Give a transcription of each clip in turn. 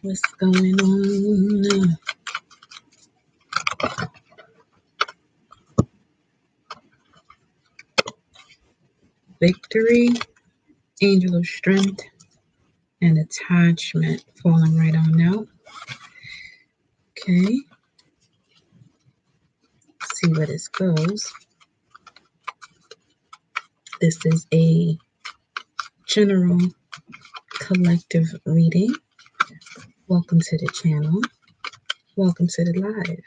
What's going on? Victory, angel of strength, and attachment falling right on out. Okay. Let's see where this goes. This is a general collective reading. Welcome to the channel. Welcome to the live.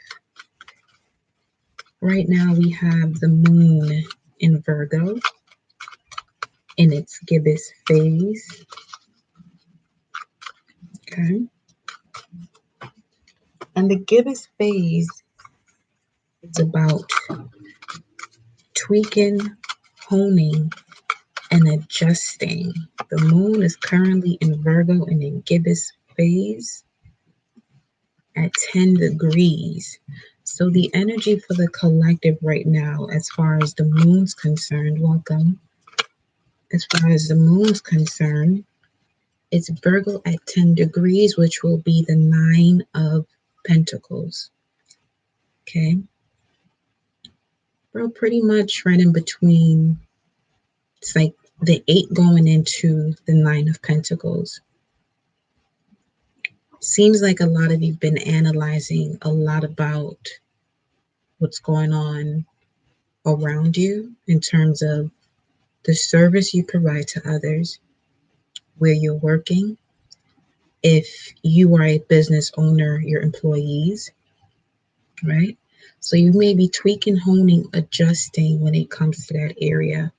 Right now we have the moon in Virgo in its gibbous phase. Okay. And the gibbous phase is about tweaking, honing, and adjusting. The moon is currently in Virgo and in gibbous phase at 10 degrees. So the energy for the collective right now, as far as the moon's concerned, welcome. As far as the moon's concerned, it's Virgo at 10 degrees, which will be the 9 of Pentacles. Okay. We're pretty much right in between. It's like the 8 going into the 9 of Pentacles. Seems like a lot of you've been analyzing a lot about what's going on around you in terms of the service you provide to others, where you're working, if you are a business owner, your employees, right? So you may be tweaking, honing, adjusting when it comes to that area.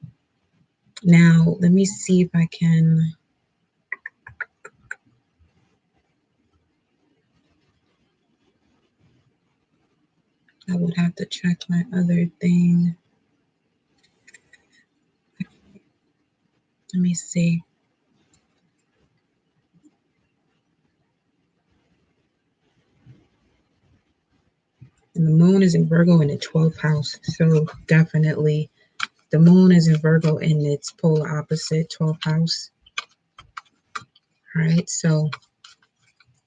Now, let me see if I can. I would have to check my other thing. Let me see. And the moon is in Virgo in the 12th house. So definitely the moon is in Virgo in its polar opposite, 12th house. All right. So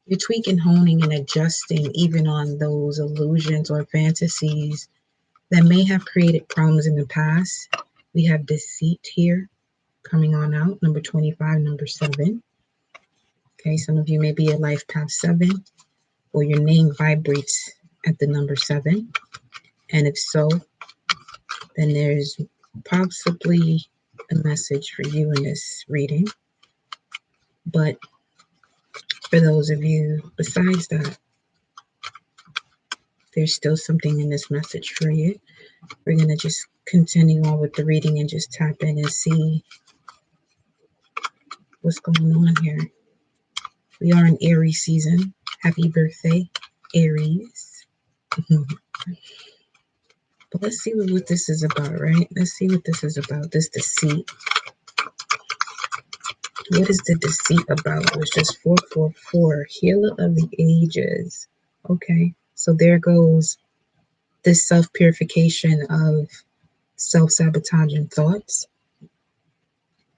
you're tweaking, honing, and adjusting even on those illusions or fantasies that may have created problems in the past. We have deceit here coming on out, number 25, number 7. Okay, some of you may be a life path 7, or your name vibrates at the number 7. And if so, then there's possibly a message for you in this reading. But for those of you besides that, there's still something in this message for you. We're going to just continue on with the reading and just tap in and see what's going on here. We are in Aries season. Happy birthday, Aries. But let's see what this is about, right? Let's see what this is about, this deceit. What is the deceit about? It was just 444, healer of the ages. Okay, so there goes this self-purification of self-sabotaging thoughts.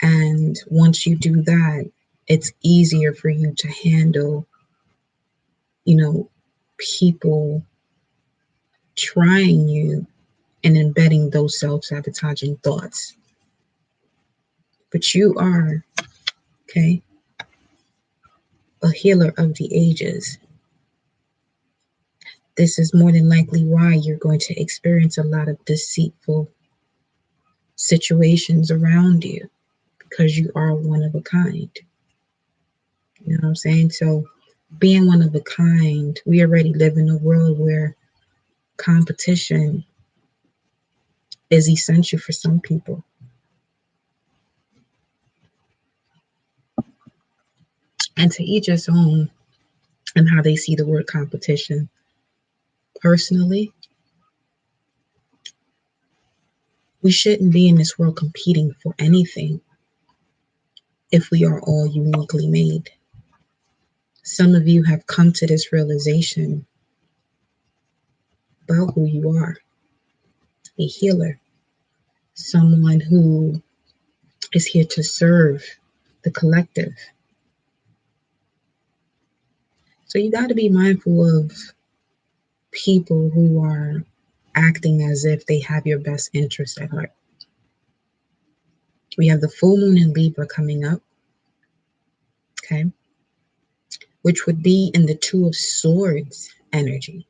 And once you do that, it's easier for you to handle, people trying you and embedding those self-sabotaging thoughts. But you are, okay, a healer of the ages. This is more than likely why you're going to experience a lot of deceitful situations around you, because you are one of a kind. You know what I'm saying? So being one of a kind, we already live in a world where competition is essential for some people. And to each his own and how they see the word competition. Personally, we shouldn't be in this world competing for anything if we are all uniquely made. Some of you have come to this realization about who you are. A healer, someone who is here to serve the collective. So you got to be mindful of people who are acting as if they have your best interest at heart. We have the full moon in Libra coming up, okay, which would be in the Two of Swords energy.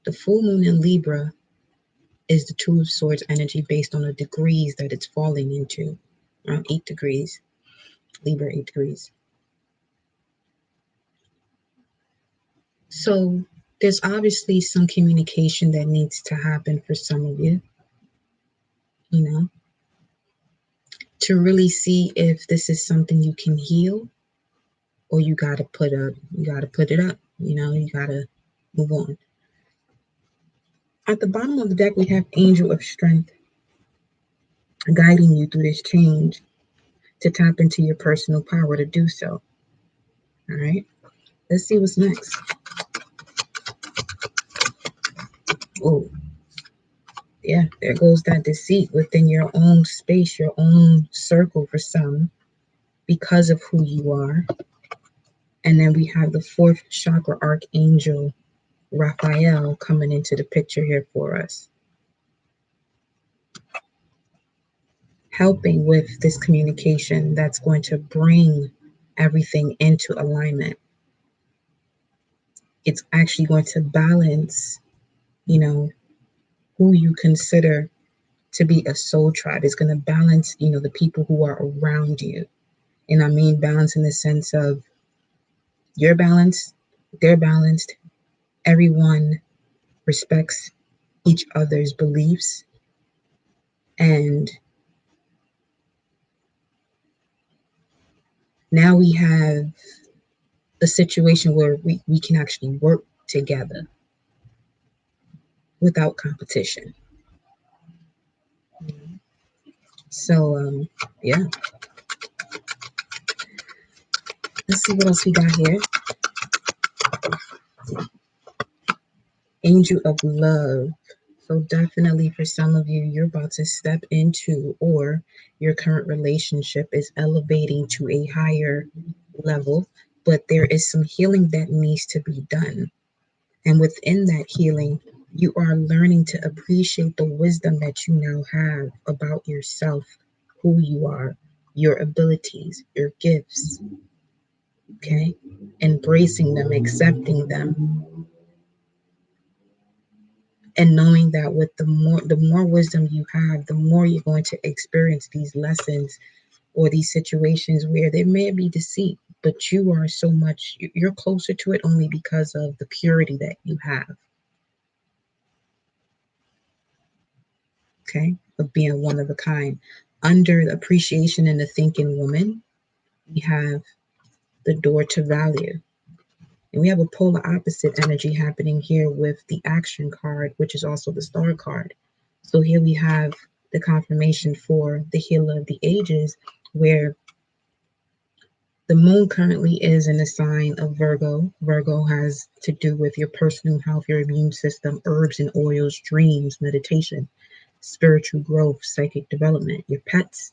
The full moon in Libra is the Two of Swords energy based on the degrees that it's falling into, around 8 degrees, Libra 8 degrees. So there's obviously some communication that needs to happen for some of you, you know, to really see if this is something you can heal, or you gotta put it up, you gotta move on. At the bottom of the deck, we have Angel of Strength guiding you through this change to tap into your personal power to do so. All right, let's see what's next. Oh, yeah, there goes that deceit within your own space, your own circle for some, because of who you are. And then we have the fourth chakra archangel, Raphael, coming into the picture here for us, helping with this communication that's going to bring everything into alignment. It's actually going to balance, who you consider to be a soul tribe. It's going to balance, the people who are around you. And I mean balance in the sense of you're balanced, they're balanced, everyone respects each other's beliefs. And now we have a situation where we can actually work together without competition. So, yeah. Let's see what else we got here. Angel of Love. So definitely for some of you, you're about to step into, or your current relationship is elevating to a higher level, but there is some healing that needs to be done. And within that healing, you are learning to appreciate the wisdom that you now have about yourself, who you are, your abilities, your gifts. Okay? Embracing them, accepting them, and knowing that with the more wisdom you have, the more you're going to experience these lessons or these situations where there may be deceit, but you're closer to it only because of the purity that you have. Okay, of being one of a kind. Under the appreciation and the thinking woman, we have the door to value. And we have a polar opposite energy happening here with the action card, which is also the star card. So here we have the confirmation for the healer of the ages, where the moon currently is in the sign of Virgo. Virgo has to do with your personal health, your immune system, herbs and oils, dreams, meditation, spiritual growth, psychic development, your pets,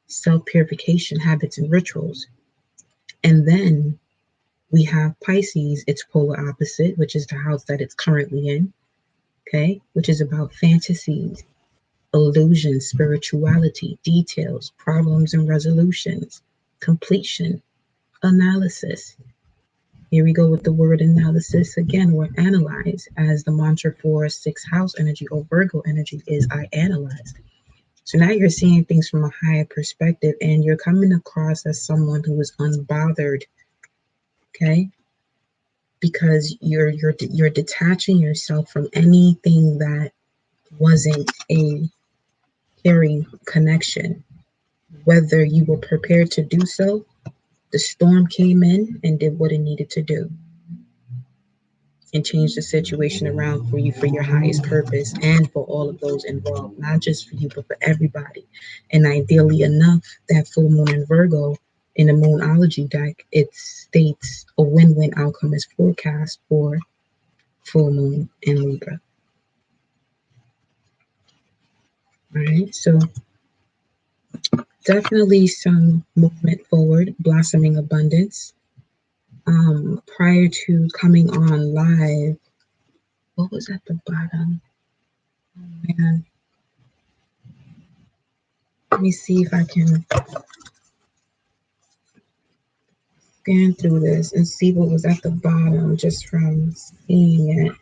self-purification habits and rituals. And then we have Pisces, its polar opposite, which is the house that it's currently in, okay, which is about fantasies, illusions, spirituality, details, problems and resolutions, completion, analysis. Here we go with the word analysis again, or analyze, as the mantra for sixth house energy or Virgo energy is I analyzed. So now you're seeing things from a higher perspective, and you're coming across as someone who is unbothered, okay? Because you're detaching yourself from anything that wasn't a caring connection. Whether you were prepared to do so, the storm came in and did what it needed to do and change the situation around for you for your highest purpose and for all of those involved, not just for you, but for everybody. And ideally enough, that full moon in Virgo in the Moonology deck, it states a win-win outcome is forecast for full moon in Libra. All right, so definitely some movement forward, blossoming abundance. Prior to coming on live, what was at the bottom? Oh, man. Let me see if I can scan through this and see what was at the bottom just from seeing it.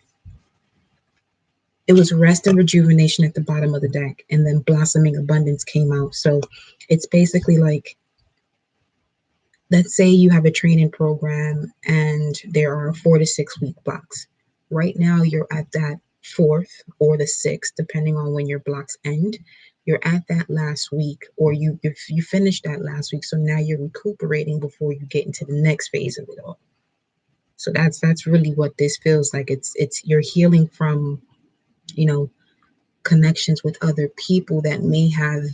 It was rest and rejuvenation at the bottom of the deck, and then blossoming abundance came out. So it's basically like, let's say you have a training program and there are 4 to 6 week blocks. Right now, you're at that 4th or the 6th, depending on when your blocks end. You're at that last week, or you finished that last week. So now you're recuperating before you get into the next phase of it all. So that's really what this feels like. It's you're healing from, connections with other people that may have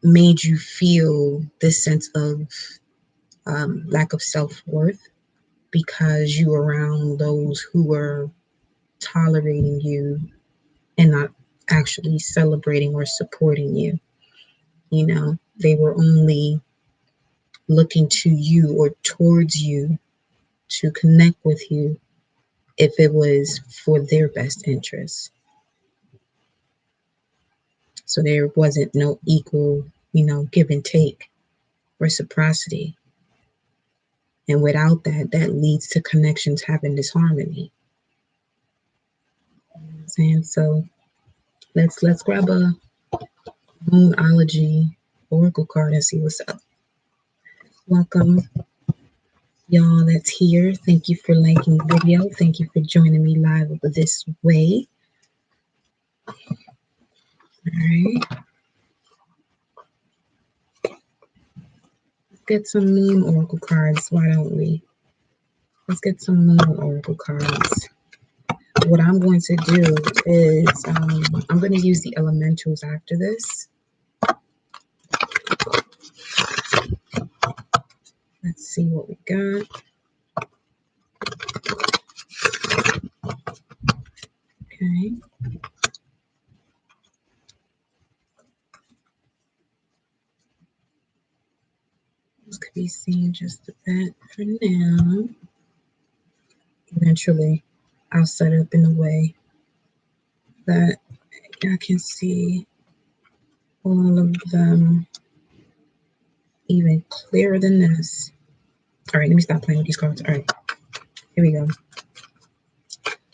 made you feel this sense of lack of self-worth because you were around those who were tolerating you and not actually celebrating or supporting you. They were only looking to you or towards you to connect with you if it was for their best interest. So there wasn't no equal, give and take, reciprocity. And without that, that leads to connections having disharmony. You know what I'm saying? So let's grab a Moonology Oracle card and see what's up. Welcome, y'all that's here. Thank you for liking the video. Thank you for joining me live over this way. All right. Let's get some Moon Oracle cards. Why don't we? Let's get some Moon Oracle cards. What I'm going to do is I'm going to use the elementals after this. Let's see what we got. Okay. This could be seen just a bit for now. Eventually, I'll set it up in a way that I can see all of them even clearer than this. All right, let me stop playing with these cards. All right, here we go.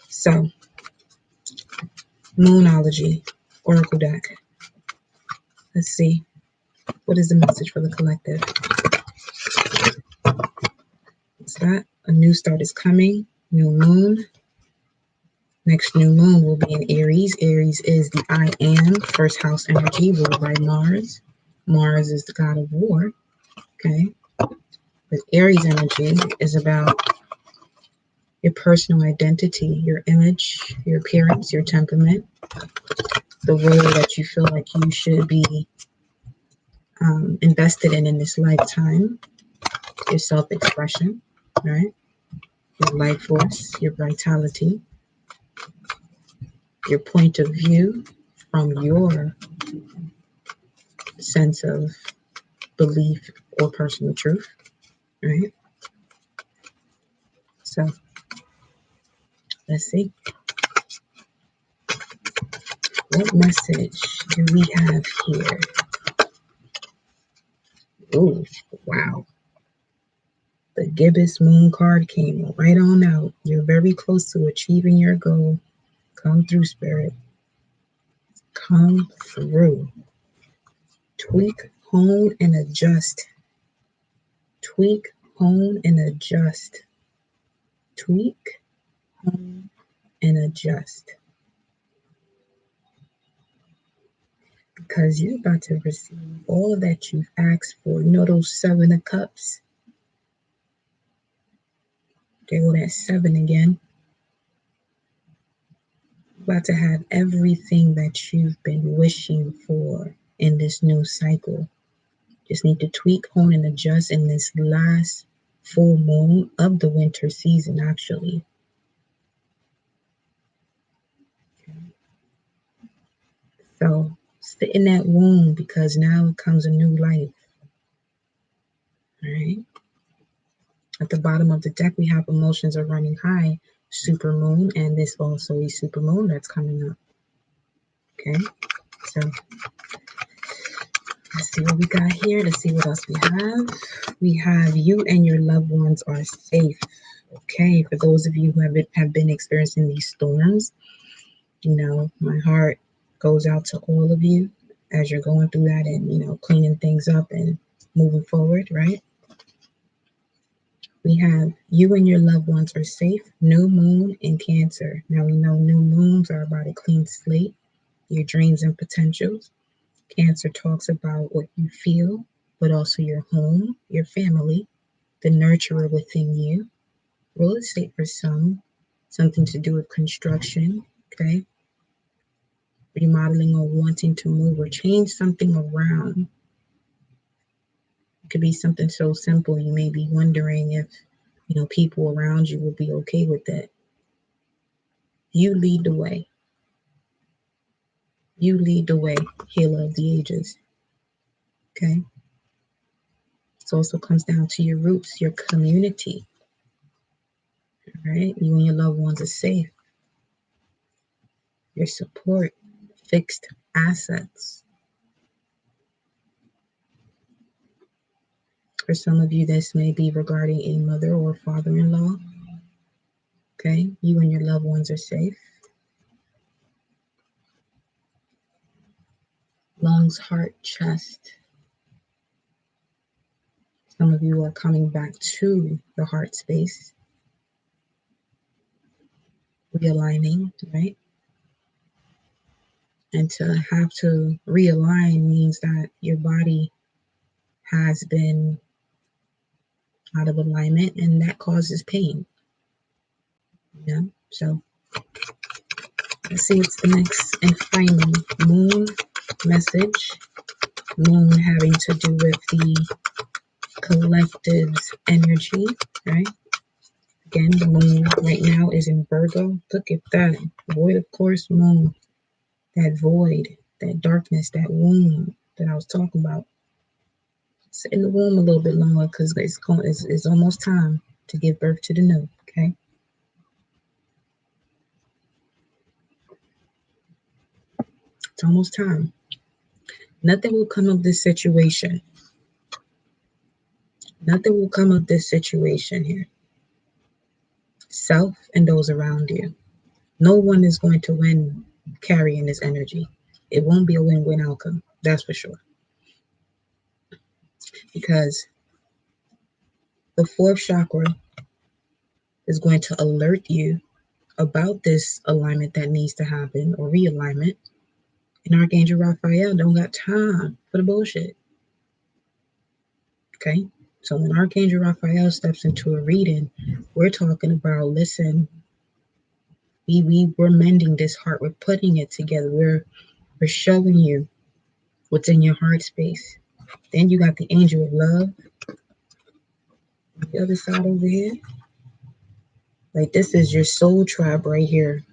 So, Moonology Oracle deck. Let's see. What is the message for the collective? What's that? A new start is coming. New moon. Next new moon will be in Aries. Aries is the I am, first house energy ruled by Mars. Mars is the god of war. Okay. But Aries energy is about your personal identity, your image, your appearance, your temperament, the role that you feel like you should be invested in this lifetime, your self-expression, right? Your life force, your vitality, your point of view from your sense of belief or personal truth, right? So let's see. What message do we have here? Oh, wow. The gibbous moon card came right on out. You're very close to achieving your goal. Come through, spirit. Come through. Tweak, hone, and adjust. Tweak, hone, and adjust. Tweak, hone, and adjust. Because you're about to receive all that you've asked for. You know those 7 of cups? There go that 7 again. About to have everything that you've been wishing for in this new cycle. Just need to tweak, hone, and adjust in this last full moon of the winter season, actually. Okay. So sit in that womb because now comes a new life. All right. At the bottom of the deck, we have emotions are running high, super moon, and this also a super moon that's coming up. Okay, so let's see what we got here. Let's see what else we have. We have you and your loved ones are safe. Okay, for those of you who have been experiencing these storms, you know, my heart goes out to all of you as you're going through that and, you know, cleaning things up and moving forward, right? We have you and your loved ones are safe. New moon in Cancer. Now we know new moons are about a clean slate, your dreams and potentials. Cancer talks about what you feel, but also your home, your family, the nurturer within you. Real estate for some, something to do with construction, okay? Remodeling or wanting to move or change something around. It could be something so simple you may be wondering if, you know, people around you will be okay with that. You lead the way. You lead the way, healer of the ages. Okay? It also comes down to your roots, your community. All right? You and your loved ones are safe. Your support, fixed assets. For some of you, this may be regarding a mother or father-in-law. Okay? You and your loved ones are safe. Lungs, heart, chest. Some of you are coming back to the heart space, realigning, right? And to have to realign means that your body has been out of alignment and that causes pain. Yeah. So let's see what's the next and final moon message. Moon having to do with the collective's energy, right? Again, the moon right now is in Virgo. Look at that. Void of course moon. That void, that darkness, that womb that I was talking about. Sit in the womb a little bit longer because it's almost time to give birth to the new, okay? It's almost time. Nothing will come of this situation. Nothing will come of this situation here. Self and those around you. No one is going to win carrying this energy. It won't be a win-win outcome. That's for sure. Because the fourth chakra is going to alert you about this alignment that needs to happen or realignment. And Archangel Raphael don't got time for the bullshit. Okay? So when Archangel Raphael steps into a reading, we're talking about, listen, we're mending this heart. We're putting it together. We're showing you what's in your heart space. Then you got the angel of love on the other side over here. Like this is your soul tribe right here.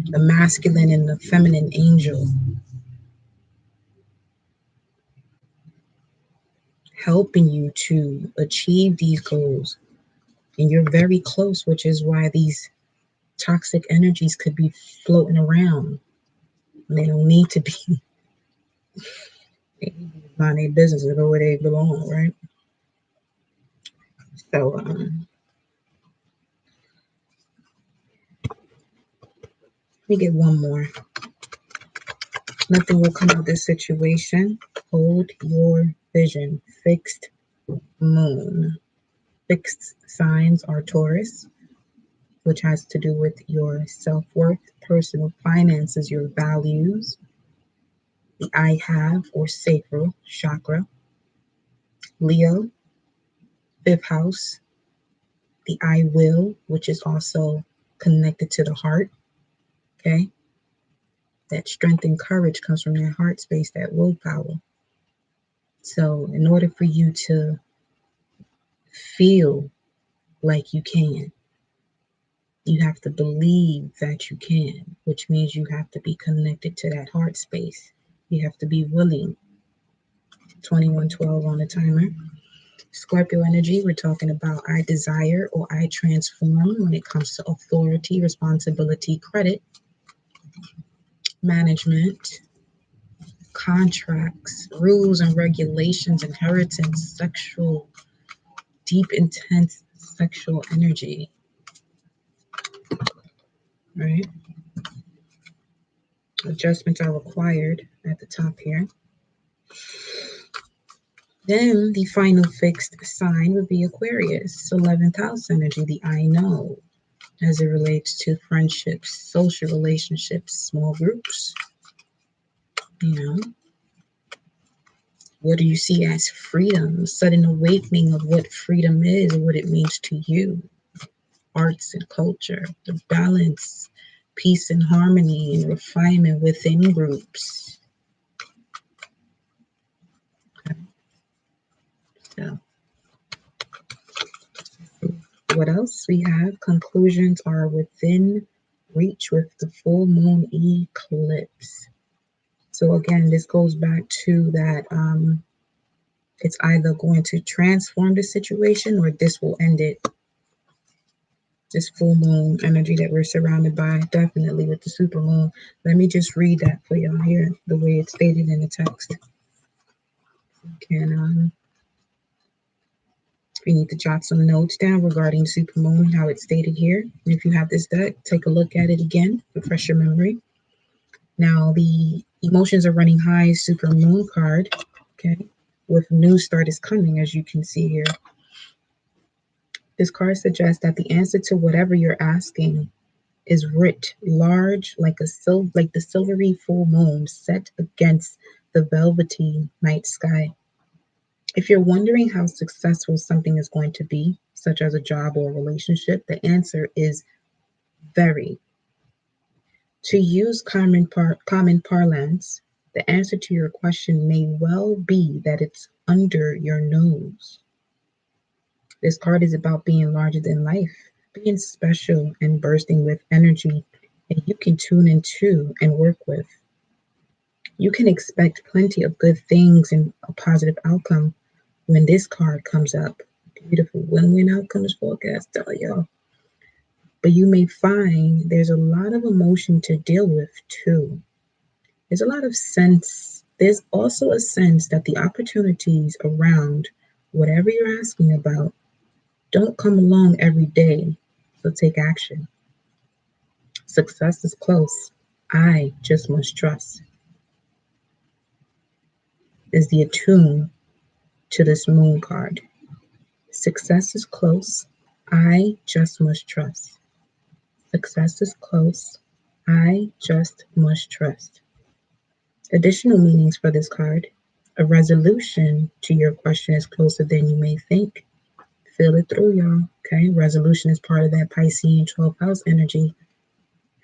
The masculine and the feminine angel. Helping you to achieve these goals. And you're very close, which is why these toxic energies could be floating around. They don't need to be. They need to mind their business and go where they belong, right? So, let me get one more. Nothing will come of this situation. Hold your vision. Fixed moon. Fixed signs are Taurus, which has to do with your self-worth, personal finances, your values. The I have or sacral chakra. Leo, fifth house. The I will, which is also connected to the heart. Okay. That strength and courage comes from that heart space, that willpower. So in order for you to feel like you can, you have to believe that you can, which means you have to be connected to that heart space. You have to be willing. 2112 on the timer. Scorpio energy, we're talking about I desire or I transform when it comes to authority, responsibility, credit, management, contracts, rules and regulations, inheritance, sexual, deep, intense sexual energy, right? Adjustments are required at the top here. Then the final fixed sign would be Aquarius, 11th house energy, the I know, as it relates to friendships, social relationships, small groups. You know, what do you see as freedom? Sudden awakening of what freedom is, what it means to you. Arts and culture, the balance, peace and harmony, and refinement within groups. Okay. So, what else we have? Conclusions are within reach with the full moon eclipse. So again, this goes back to that it's either going to transform the situation or this will end it. This full moon energy that we're surrounded by, definitely with the super moon. Let me just read that for y'all here, the way it's stated in the text. Can we need to jot some notes down regarding super moon, how it's stated here. And if you have this deck, take a look at it again, refresh your memory. Now the emotions are running high, super moon card, okay, with new start is coming, as you can see here. This card suggests that the answer to whatever you're asking is writ large like the silvery full moon set against the velvety night sky. If you're wondering how successful something is going to be, such as a job or a relationship, the answer is very. To use common parlance, the answer to your question may well be that it's under your nose. This card is about being larger than life, being special and bursting with energy, and you can tune into and work with. You can expect plenty of good things and a positive outcome when this card comes up. Beautiful win-win outcomes forecast, tell y'all. But you may find there's a lot of emotion to deal with too. There's a lot of sense. There's also a sense that the opportunities around whatever you're asking about don't come along every day, so take action. Success is close. I just must trust. Is the attune to this moon card. Success is close. I just must trust. Success is close. I just must trust. Additional meanings for this card. A resolution to your question is closer than you may think. Feel it through, y'all. Okay, resolution is part of that Piscean 12th house energy.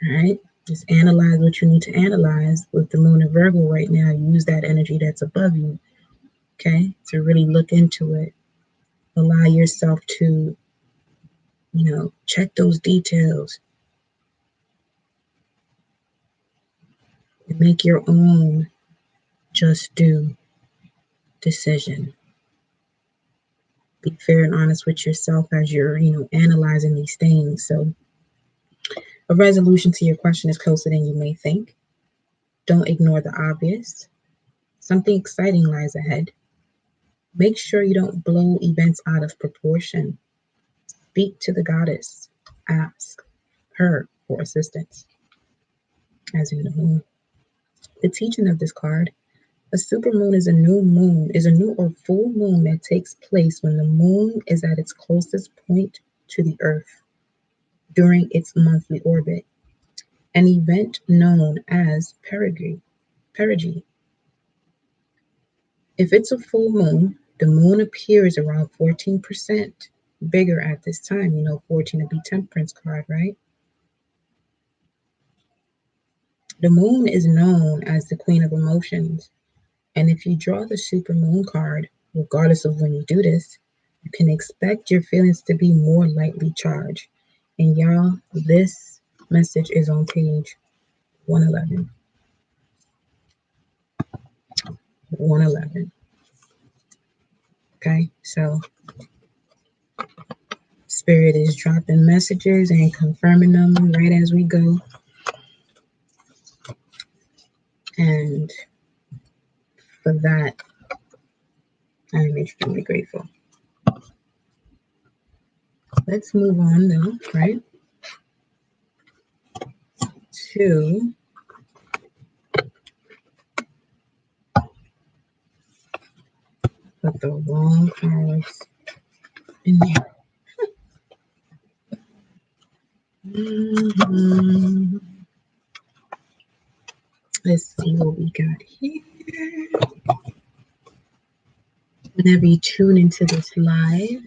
All right, just analyze what you need to analyze with the moon in Virgo right now. Use that energy that's above you, okay, to really look into it. Allow yourself to, check those details and make your own just do decision. Be fair and honest with yourself as you're, analyzing these things. So a resolution to your question is closer than you may think. Don't ignore the obvious. Something exciting lies ahead. Make sure you don't blow events out of proportion. Speak to the goddess. Ask her for assistance. As you know, the teaching of this card, a supermoon is a new or full moon that takes place when the moon is at its closest point to the earth during its monthly orbit, an event known as perigee. If it's a full moon, the moon appears around 14% bigger at this time. 14 would be temperance card, right? The moon is known as the queen of emotions. And if you draw the super moon card, regardless of when you do this, you can expect your feelings to be more lightly charged. And y'all, this message is on page 111. 111. Okay, so Spirit is dropping messages and confirming them right as we go. And for that, I am extremely grateful. Let's move on though, right? To put the wrong cards in there. Let's see what we got here. Whenever you tune into this live,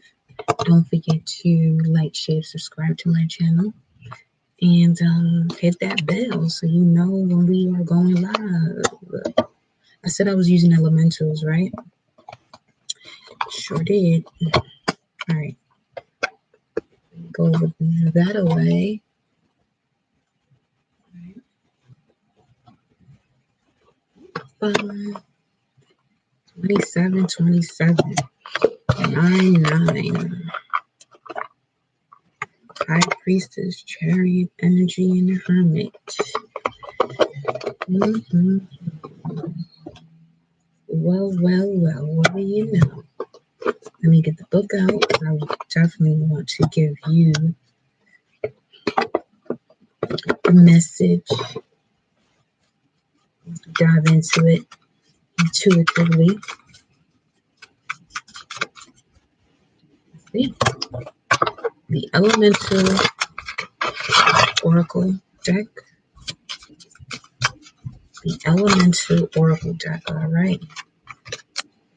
don't forget to like, share, subscribe to my channel, and hit that bell so you know when we are going live. I said I was using elementals, right? Sure did. All right. Go over that away. 27, 27, 9, 9. High Priestess, Chariot, Energy, and the Hermit. Well, what do you know? Let me get the book out. I definitely want to give you a message. Dive into it intuitively. Let's see. The Elemental Oracle deck. The Elemental Oracle deck. All right.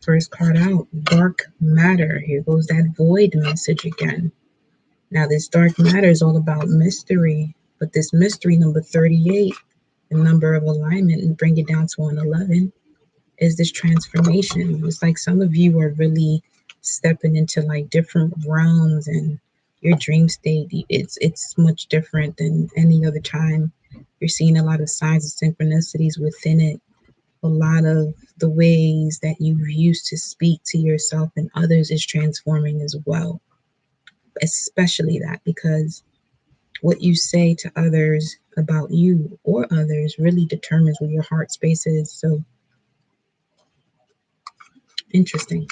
First card out, Dark Matter. Here goes that void message again. Now, this dark matter is all about mystery, but this mystery, number 38, the number of alignment, and bring it down to 111, is this transformation. It's like some of you are really stepping into like different realms, and your dream state, it's much different than any other time. You're seeing a lot of signs and synchronicities within it. A lot of the ways that you used to speak to yourself and others is transforming as well. Especially that, because what you say to others about you or others really determines where your heart space is. So interesting.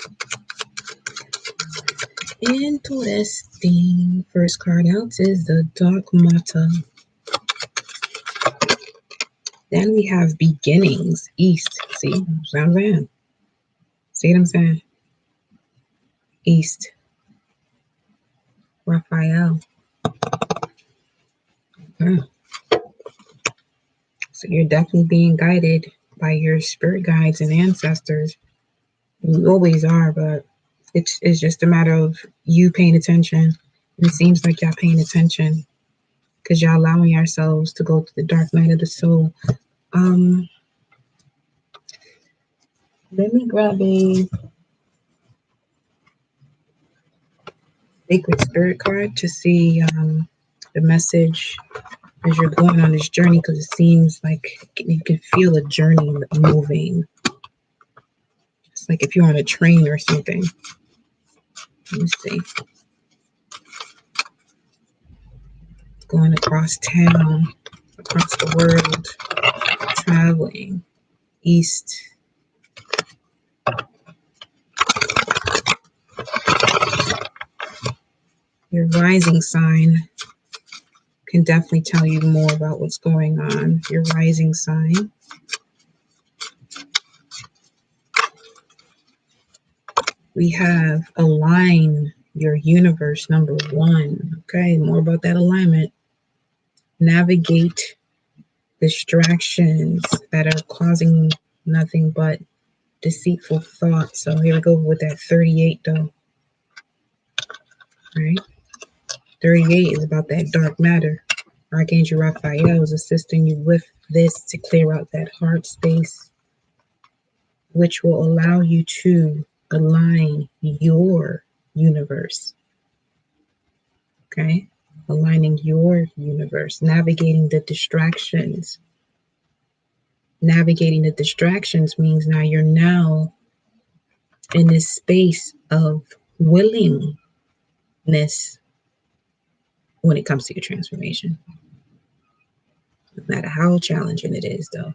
Interesting. First card out is the Dark Matter. Then we have Beginnings, East. See what I'm saying? See what I'm saying? East. Raphael. Okay. So you're definitely being guided by your spirit guides and ancestors. You always are, but it's just a matter of you paying attention. It seems like y'all paying attention because y'all allowing yourselves to go to the dark night of the soul. Let me grab a sacred spirit card to see the message as you're going on this journey, because it seems like you can feel a journey moving. It's like if you're on a train or something. Let me see. Going across town, across the world, traveling east. Your rising sign can definitely tell you more about what's going on. Your rising sign. We have align your universe, number 1. Okay, more about that alignment. Navigate distractions that are causing nothing but deceitful thoughts. So here we go with that 38 though. All right. 38 is about that dark matter. Archangel Raphael is assisting you with this to clear out that heart space, which will allow you to align your universe. Okay? Aligning your universe, navigating the distractions. Navigating the distractions means now you're in this space of willingness when it comes to your transformation. No matter how challenging it is, though.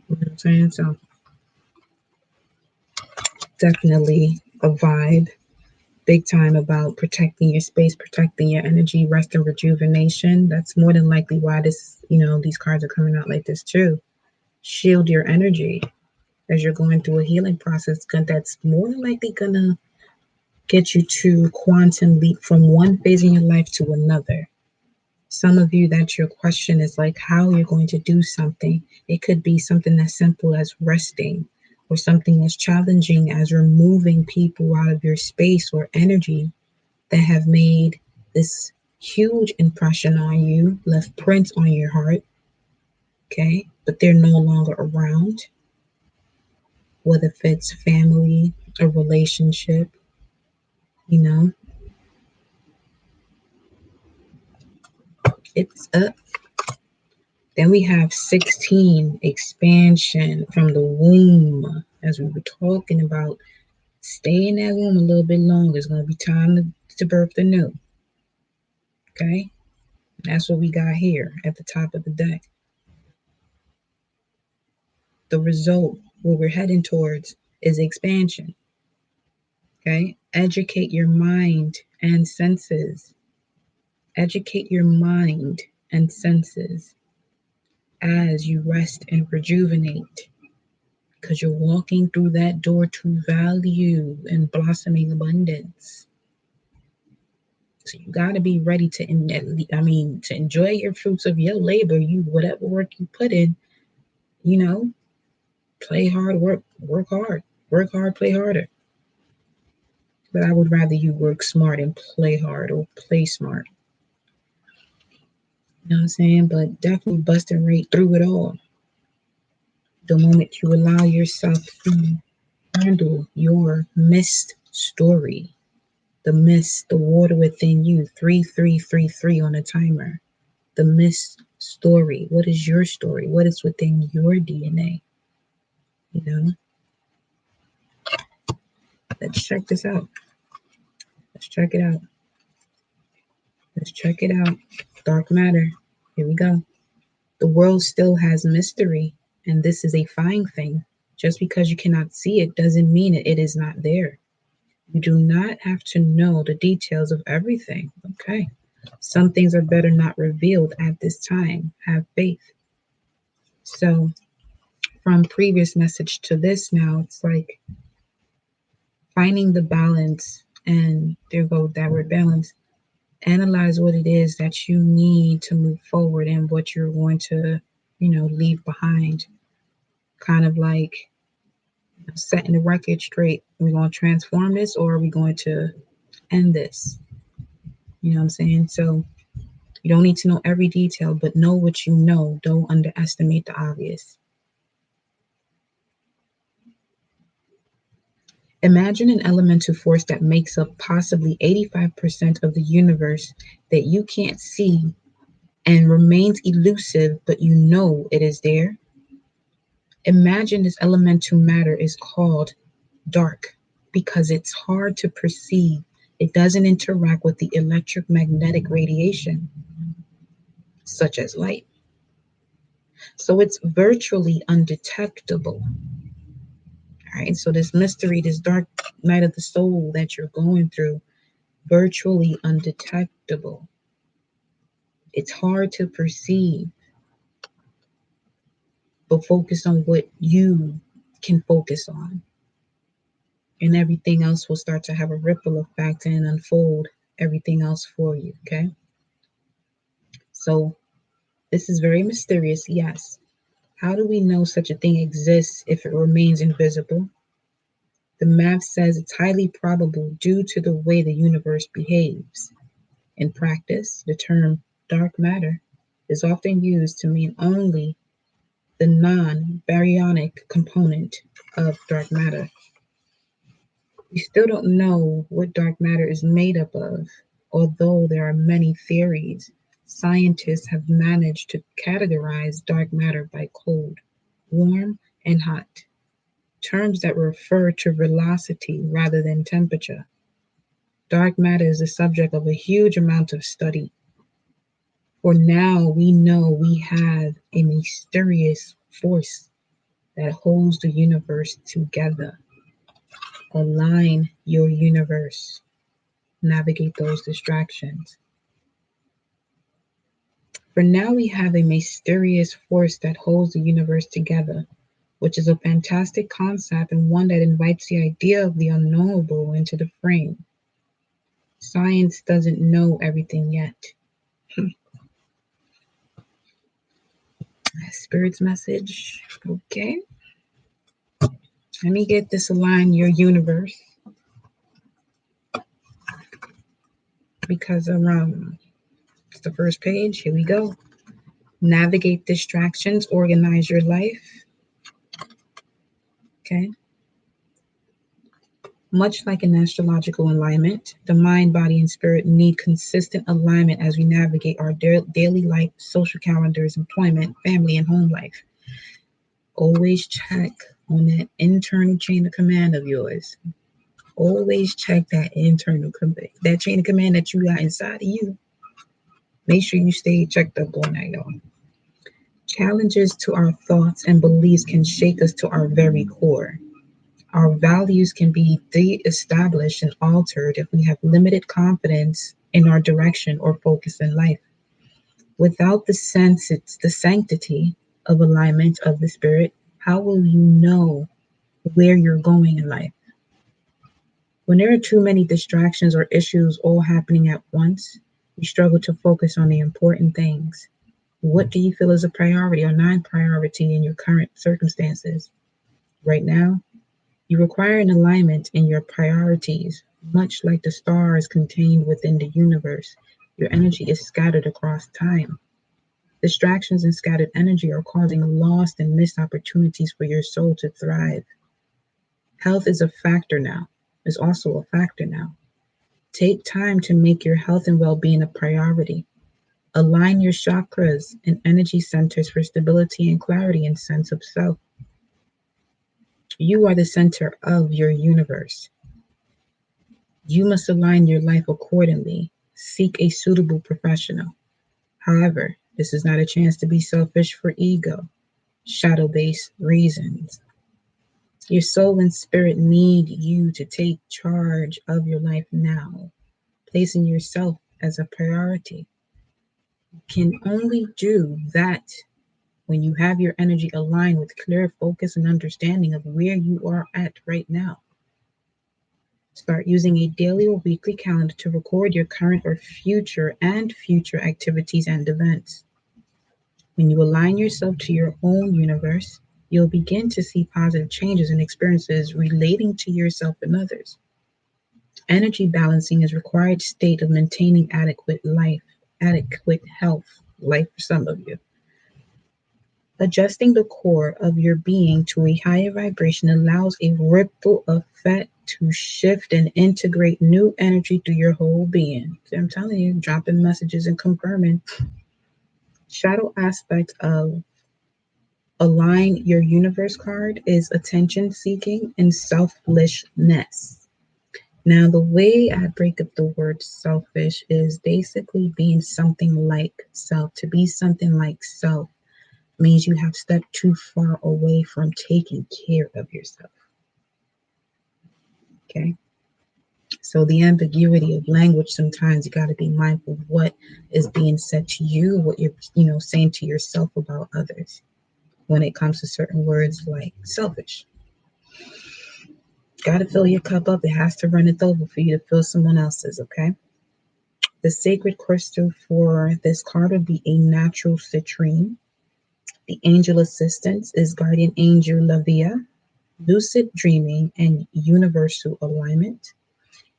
You know what I'm saying? So, definitely a vibe. Big time about protecting your space, protecting your energy, rest and rejuvenation. That's more than likely why these cards are coming out like this too. Shield your energy as you're going through a healing process. That's more than likely gonna get you to quantum leap from one phase in your life to another. Some of you, that your question is like how you're going to do something. It could be something as simple as resting, or something as challenging as removing people out of your space or energy that have made this huge impression on you, left prints on your heart, okay? But they're no longer around, whether if it's family, a relationship, you know, it's up. Then we have 16, expansion from the womb, as we were talking about. Stay in that womb a little bit longer. It's going to be time to birth the new, okay? That's what we got here at the top of the deck. The result, what we're heading towards, is expansion. Okay? Educate your mind and senses. Educate your mind and senses as you rest and rejuvenate. Because you're walking through that door to value and blossoming abundance. So you got to be ready to enjoy your fruits of your labor. Whatever work you put in, play hard, work hard, play harder. But I would rather you work smart and play hard, or play smart. You know what I'm saying? But definitely busting right through it all. The moment you allow yourself to handle your mist story, the mist, the water within you, 3333 on a timer. The mist story. What is your story? What is within your DNA? You know? Let's check this out. Let's check it out. Let's check it out. Dark matter. Here we go. The world still has mystery, and this is a fine thing. Just because you cannot see it doesn't mean it is not there. You do not have to know the details of everything, okay? Some things are better not revealed at this time. Have faith. So, from previous message to this now, it's like finding the balance, and there goes that word balance. Analyze what it is that you need to move forward and what you're going to, leave behind. Kind of like setting the record straight. Are we going to transform this, or are we going to end this? You know what I'm saying? So you don't need to know every detail, but know what you know. Don't underestimate the obvious. Imagine an elemental force that makes up possibly 85% of the universe that you can't see and remains elusive, but you know it is there. Imagine this elemental matter is called dark because it's hard to perceive. It doesn't interact with the electromagnetic radiation, such as light. So it's virtually undetectable. All right. So this mystery, this dark night of the soul that you're going through, virtually undetectable. It's hard to perceive, but focus on what you can focus on. And everything else will start to have a ripple effect and unfold everything else for you. Okay. So this is very mysterious, yes. How do we know such a thing exists if it remains invisible? The math says it's highly probable due to the way the universe behaves. In practice, the term dark matter is often used to mean only the non-baryonic component of dark matter. We still don't know what dark matter is made up of, although there are many theories. Scientists have managed to categorize dark matter by cold, warm, and hot. terms that refer to velocity rather than temperature. Dark matter is the subject of a huge amount of study. For now, we know we have a mysterious force that holds the universe together. Align your universe. Navigate those distractions. For now, we have a mysterious force that holds the universe together, which is a fantastic concept and one that invites the idea of the unknowable into the frame. Science doesn't know everything yet. Spirit's message. Okay. Let me get this align your universe because it's the first page. Here we go. Navigate distractions, organize your life. Okay. Much like an astrological alignment, the mind, body, and spirit need consistent alignment as we navigate our daily life, social calendars, employment, family, and home life. Always check on that internal chain of command of yours. Always check that internal command, that chain of command that you got inside of you. Make sure you stay checked up on that, y'all. Challenges to our thoughts and beliefs can shake us to our very core. Our values can be de-established and altered if we have limited confidence in our direction or focus in life. Without the sanctity of alignment of the spirit, how will you know where you're going in life? When there are too many distractions or issues all happening at once, you struggle to focus on the important things. What do you feel is a priority or non-priority in your current circumstances? Right now, you require an alignment in your priorities, much like the stars contained within the universe. Your energy is scattered across time. Distractions and scattered energy are causing lost and missed opportunities for your soul to thrive. Health is a factor now. Is also a factor now. Take time to make your health and well-being a priority. Align your chakras and energy centers for stability and clarity and sense of self. You are the center of your universe. You must align your life accordingly. Seek a suitable professional. However, this is not a chance to be selfish for ego, shadow-based reasons. Your soul and spirit need you to take charge of your life now, placing yourself as a priority. You can only do that when you have your energy aligned with clear focus and understanding of where you are at right now. Start using a daily or weekly calendar to record your current or future activities and events. When you align yourself to your own universe, you'll begin to see positive changes and experiences relating to yourself and others. Energy balancing is required state of maintaining adequate health, life for some of you. Adjusting the core of your being to a higher vibration allows a ripple effect to shift and integrate new energy through your whole being. See, I'm telling you, dropping messages and confirming. Shadow aspect of align your universe card is attention seeking and selfishness. Now, the way I break up the word selfish is basically being something like self. To be something like self means you have stepped too far away from taking care of yourself. Okay? So the ambiguity of language, sometimes you got to be mindful of what is being said to you, what you're saying to yourself about others when it comes to certain words like selfish. Got to fill your cup up. It has to run it over for you to fill someone else's, okay? The sacred crystal for this card would be a natural citrine. The angel assistance is guardian angel Lavia, lucid dreaming, and universal alignment.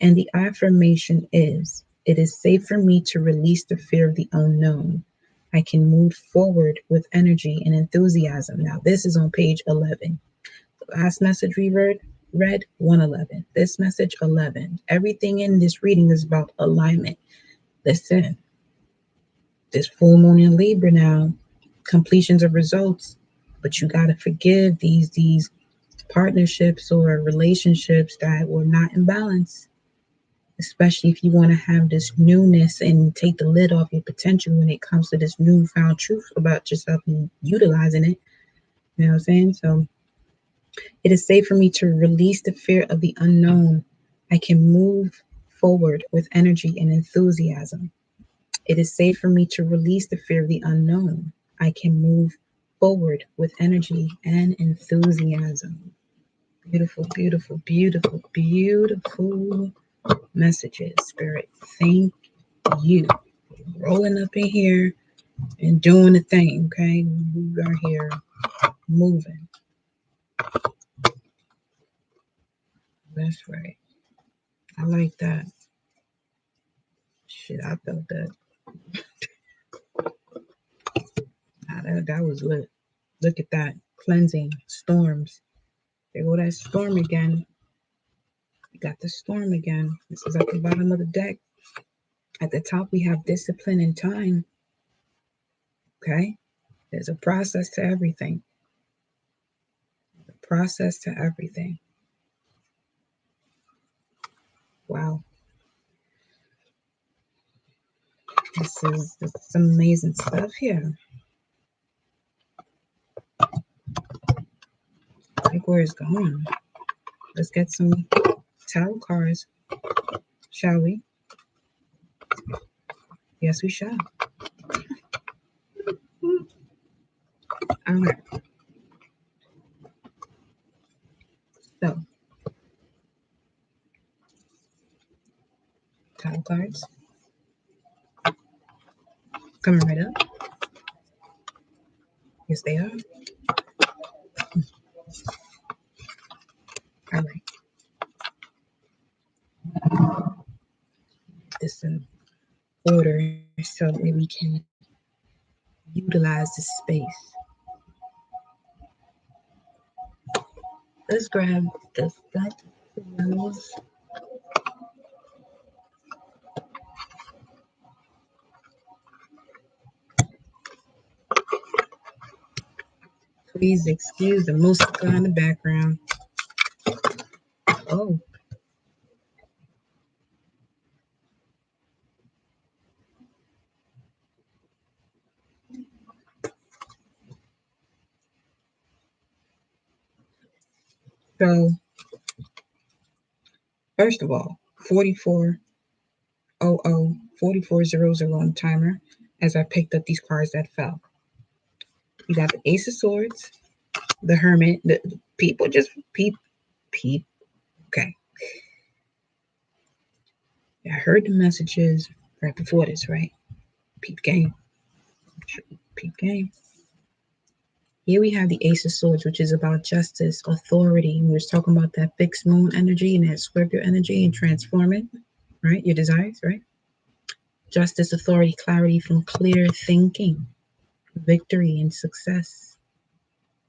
And the affirmation is, it is safe for me to release the fear of the unknown. I can move forward with energy and enthusiasm. Now, this is on page 11. The last message we read 111. This message 11. Everything in this reading is about alignment. Listen, this full moon in Libra now, completions of results, but you got to forgive these partnerships or relationships that were not in balance, especially if you want to have this newness and take the lid off your potential when it comes to this newfound truth about yourself and utilizing it. You know what I'm saying? So it is safe for me to release the fear of the unknown. I can move forward with energy and enthusiasm. It is safe for me to release the fear of the unknown. I can move forward with energy and enthusiasm. Beautiful, beautiful, beautiful, beautiful messages, Spirit. Thank you. Rolling up in here and doing the thing, okay? We are here moving. That's right. I like that. Shit, I felt that. That was lit. Look at that. Cleansing. Storms. There go that storm again. We got the storm again. This is at the bottom of the deck. At the top, we have discipline and time. Okay? There's a process to everything. A process to everything. Wow. This is some amazing stuff here. I like where it's going. Let's get some tarot cards, shall we? Yes, we shall. All right. So, tarot cards coming right up. Yes, they are. All right. This in order so that we can utilize the space. Let's grab the stack of those. Please excuse the music in the background. Oh, so first of all, 4400, 4400 on timer as I picked up these cards that fell. You got the Ace of Swords, the Hermit, the people just peep. Okay. I heard the messages right before this, right? Peep game. Peep game. Here we have the Ace of Swords, which is about justice, authority. We were talking about that fixed moon energy and that Scorpio energy and transform it, right? Your desires, right? Justice, authority, clarity from clear thinking, victory and success.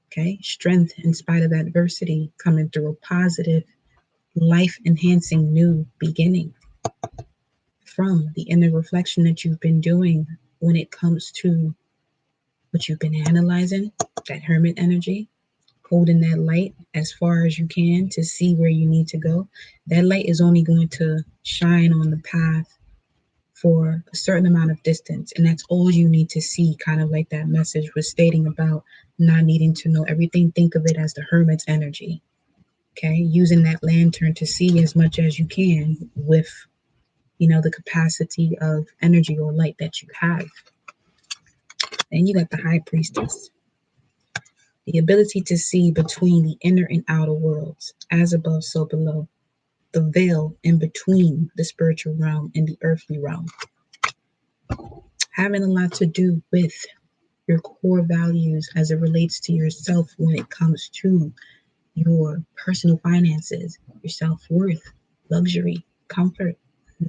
Okay? Strength in spite of adversity, coming through a positive, life-enhancing new beginning from the inner reflection that you've been doing when it comes to what you've been analyzing, that hermit energy, holding that light as far as you can to see where you need to go. That light is only going to shine on the path for a certain amount of distance, and that's all you need to see, kind of like that message was stating about not needing to know everything. Think of it as the hermit's energy. Okay, using that lantern to see as much as you can with, you know, the capacity of energy or light that you have. Then you got the high priestess, the ability to see between the inner and outer worlds, as above, so below, the veil in between the spiritual realm and the earthly realm. Having a lot to do with your core values as it relates to yourself when it comes to your personal finances, your self-worth, luxury, comfort,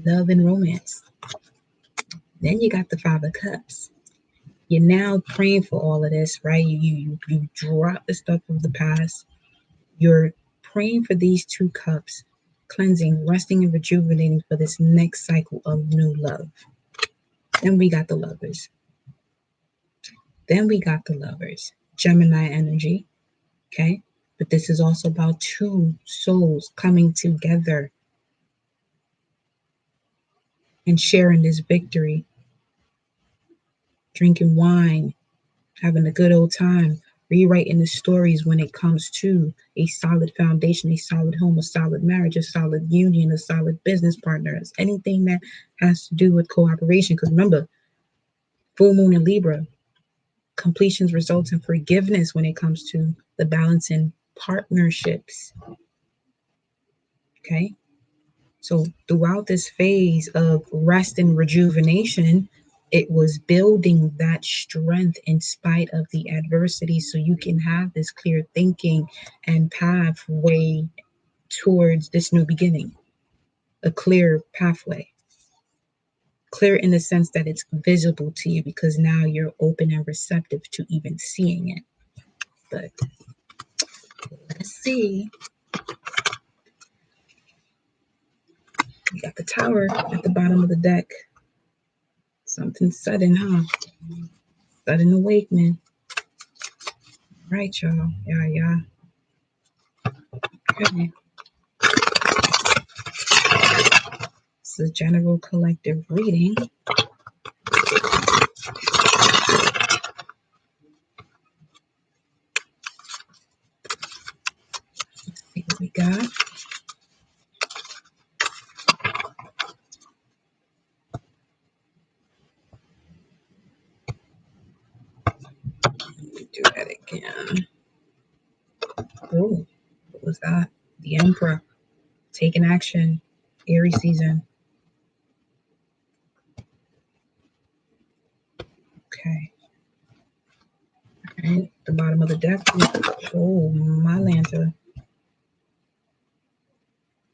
love, and romance. Then you got the Five of Cups. You're now praying for all of this, right? You drop the stuff of the past. You're praying for these two cups, cleansing, resting, and rejuvenating for this next cycle of new love. Then we got the Lovers. Gemini energy, okay? But this is also about two souls coming together and sharing this victory, drinking wine, having a good old time, rewriting the stories when it comes to a solid foundation, a solid home, a solid marriage, a solid union, a solid business partners, anything that has to do with cooperation. Because remember, full moon in Libra, completions results in forgiveness when it comes to the balance in partnerships. Okay. So throughout this phase of rest and rejuvenation, it was building that strength in spite of the adversity so you can have this clear thinking and pathway towards this new beginning. A clear pathway. Clear in the sense that it's visible to you because now you're open and receptive to even seeing it. But let's see. We got the Tower at the bottom of the deck. Something sudden, huh? Sudden awakening. Right, y'all. Yeah. Okay. This is a general collective reading. Let's see what we got. Let me do that again. Oh, what was that? The Emperor. Taking action. Aries season. Okay. All right. The bottom of the deck. Oh, my Lanta.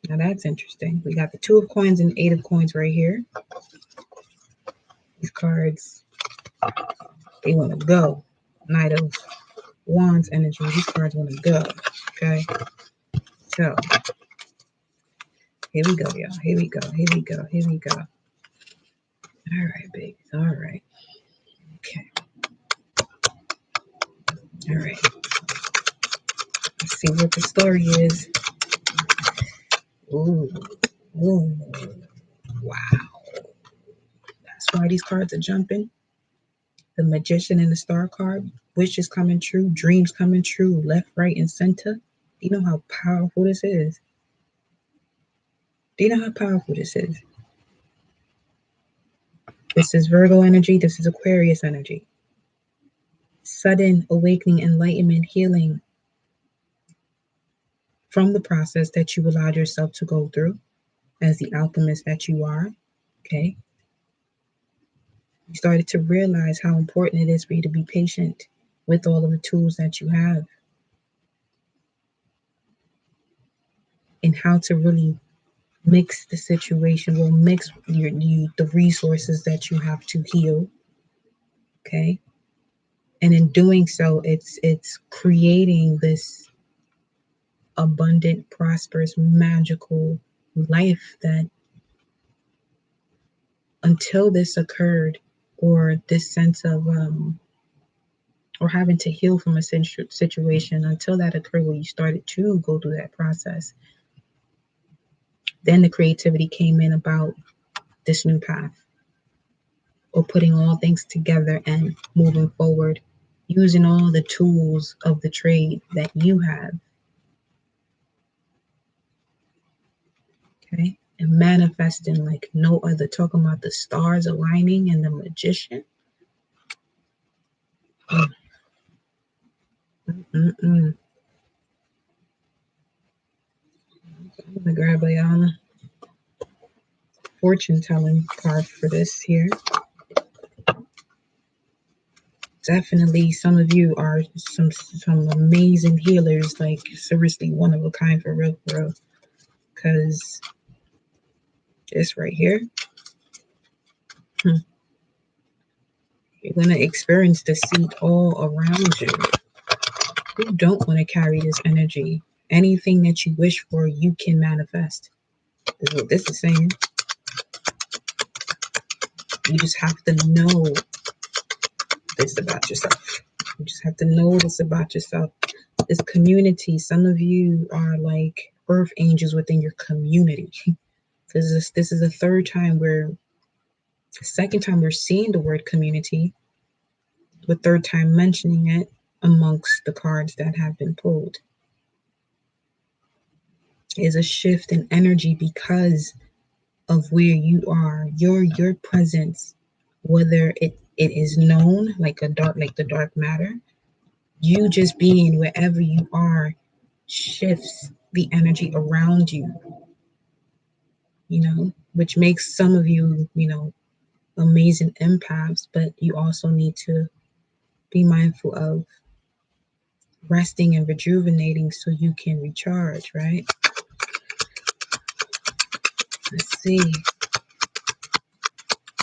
Now that's interesting. We got the Two of Coins and Eight of Coins right here. These cards, they want to go. Knight of Wands energy. These cards want to go. Okay. So here we go, y'all. Here we go. All right, babies. All right. Okay. All right. Let's see what the story is. Ooh. Wow. That's why these cards are jumping. The Magician and the Star card. Wishes coming true. Dreams coming true. Left, right, and center. Do you know how powerful this is? This is Virgo energy. This is Aquarius energy. Sudden awakening, enlightenment, healing from the process that you allowed yourself to go through as the alchemist that you are. Okay. You started to realize how important it is for you to be patient with all of the tools that you have and how to really mix the situation, mix the resources that you have to heal. Okay. And in doing so, it's creating this abundant, prosperous, magical life that until this occurred, or this sense of or having to heal from a situation, until that occurred where you started to go through that process, then the creativity came in about this new path, or putting all things together and moving forward, using all the tools of the trade that you have. Okay. And manifesting like no other. Talking about the stars aligning and the Magician. I'm gonna grab a fortune telling card for this here. Definitely, some of you are some amazing healers, like seriously one of a kind, for real, because this right here, you're gonna experience deceit all around you. You don't want to carry this energy. Anything that you wish for, you can manifest. Is what this is saying. You just have to know this about yourself. You just have to know this about yourself. This community, some of you are like earth angels within your community. This is the third time second time we're seeing the word community, the third time mentioning it amongst the cards that have been pulled. Is a shift in energy because of where you are, your presence, whether it is known like the dark matter, you just being wherever you are shifts the energy around you, which makes some of you, amazing empaths, but you also need to be mindful of resting and rejuvenating so you can recharge, right? Let's see.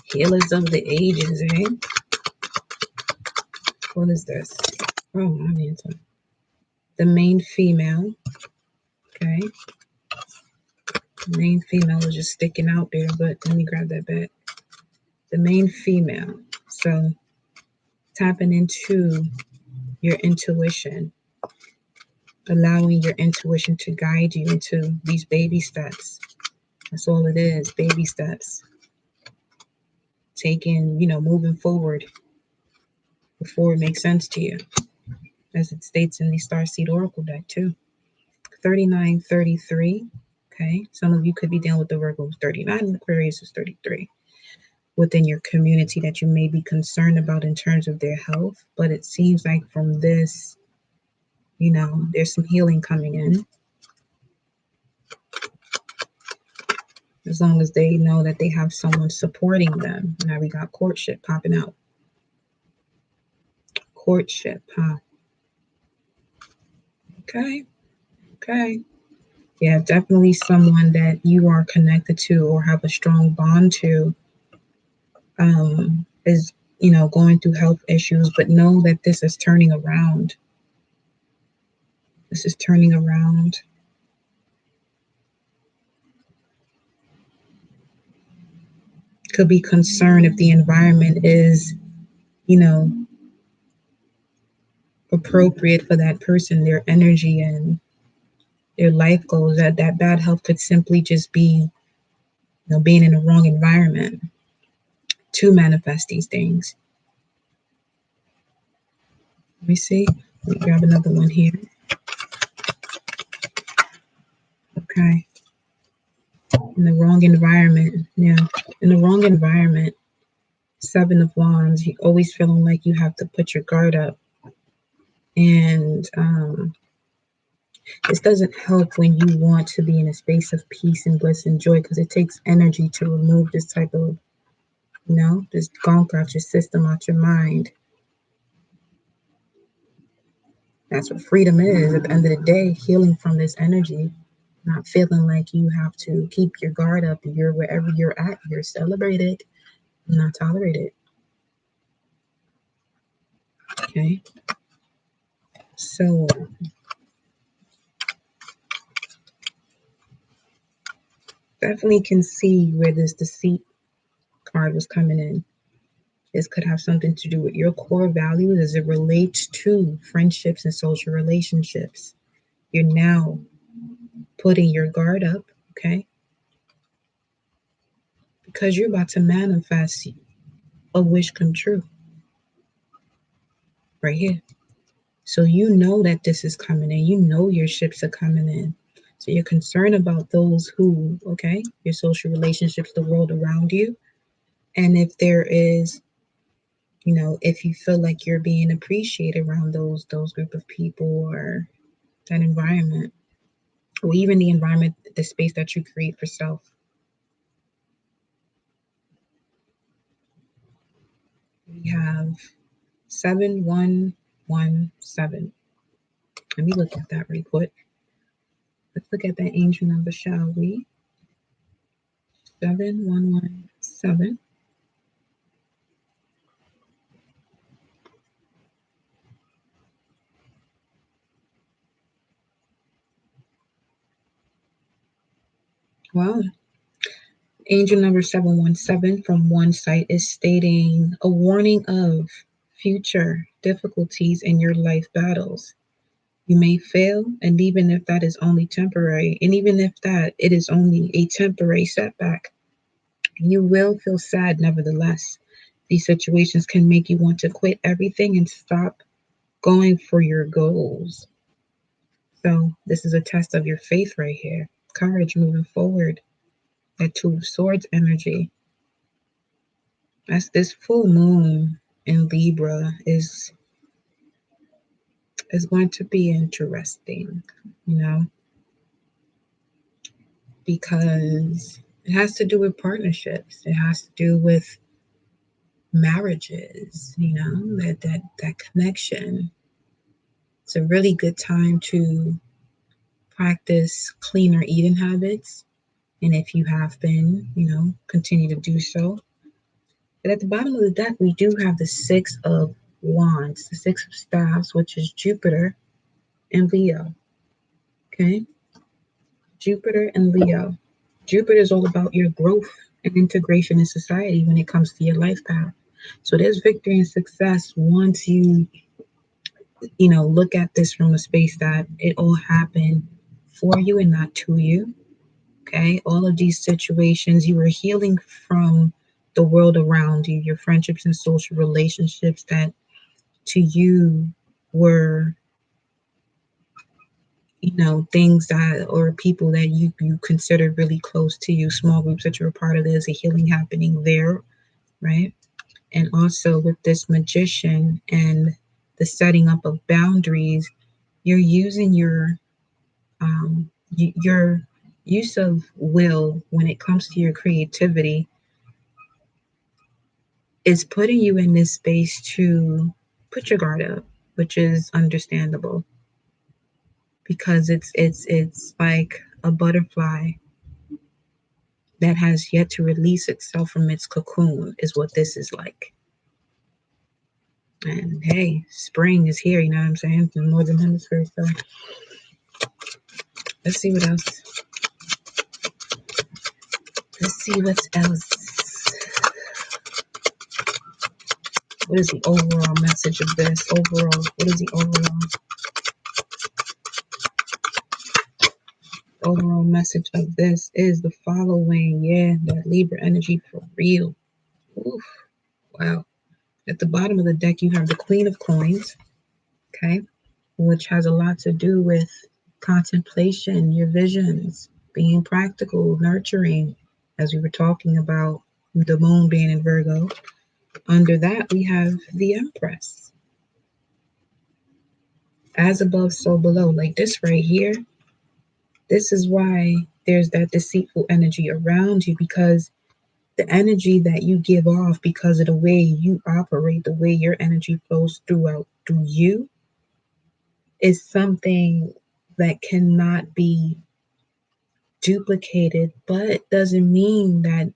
Healers of the ages, eh? What is this? Oh, my answer. The main female. Okay. The main female is just sticking out there, but let me grab that back. The main female. So tapping into your intuition, allowing your intuition to guide you into these baby steps. That's all it is, baby steps. Taking, moving forward before it makes sense to you, as it states in the Starseed Oracle deck too. 3933. Okay, some of you could be dealing with the Virgo 39, and Aquarius is 33 within your community that you may be concerned about in terms of their health. But it seems like from this, there's some healing coming in. As long as they know that they have someone supporting them. Now we got courtship popping out. Courtship, huh? Okay. Yeah, definitely someone that you are connected to or have a strong bond to is, going through health issues, but know that this is turning around. This is turning around. Could be concerned if the environment is, appropriate for that person, their energy and their life goals. That bad health could simply just be, being in the wrong environment to manifest these things. Let me see. Let me grab another one here. Okay. In the wrong environment. Yeah. In the wrong environment. 7 of Wands. You always feeling like you have to put your guard up. And this doesn't help when you want to be in a space of peace and bliss and joy, because it takes energy to remove this type of, this gunk out your system, out your mind. That's what freedom is. At the end of the day, healing from this energy, not feeling like you have to keep your guard up. You're wherever you're at, you're celebrated, not tolerated. Okay. So definitely can see where this deceit card was coming in. This could have something to do with your core values as it relates to friendships and social relationships. You're now putting your guard up, okay? Because you're about to manifest a wish come true. Right here. So you know that this is coming in. You know your ships are coming in. So you're concerned about those who, okay, your social relationships, the world around you. And if there is, if you feel like you're being appreciated around those group of people or that environment, or even the environment, the space that you create for self. We have 7117. Let me look at that really quick. Let's look at that angel number, shall we? 7117. Wow. Angel number 717 from one site is stating a warning of future difficulties in your life battles. You may fail, and even if that is only temporary, and even if that it is only a temporary setback, you will feel sad nevertheless. These situations can make you want to quit everything and stop going for your goals. So this is a test of your faith right here. Courage moving forward. That Two of Swords energy. As this full moon in Libra is going to be interesting, you know, because it has to do with partnerships. It has to do with marriages, you know, that connection. It's a really good time to practice cleaner eating habits. And if you have been, you know, continue to do so. But at the bottom of the deck, we do have the Six of Wands, the Six of Staffs, which is Jupiter and Leo. Okay? Jupiter and Leo. Jupiter is all about your growth and integration in society when it comes to your life path. So there's victory and success once you know, look at this from a space that it all happened for you and not to you. Okay? All of these situations, you were healing from the world around you, your friendships and social relationships that to you were, you know, things that or people that you consider really close to you, small groups that you're a part of. There's a healing happening there, right? And also with this magician and the setting up of boundaries, you're using your use of will when it comes to your creativity is putting you in this space to put your guard up, which is understandable because it's like a butterfly that has yet to release itself from its cocoon is what this is like. And hey, spring is here, you know what I'm saying? The northern hemisphere. So let's see what else. Let's see what else. What is the overall message of this? Overall, what is the overall message of this is the following. Yeah, that Libra energy for real. Oof. Wow. At the bottom of the deck, you have the Queen of Coins, okay, which has a lot to do with contemplation, your visions, being practical, nurturing, as we were talking about the moon being in Virgo. Under that, we have the Empress. As above, so below. Like this right here, this is why there's that deceitful energy around you, because the energy that you give off because of the way you operate, the way your energy flows through you, is something that cannot be duplicated, but doesn't mean that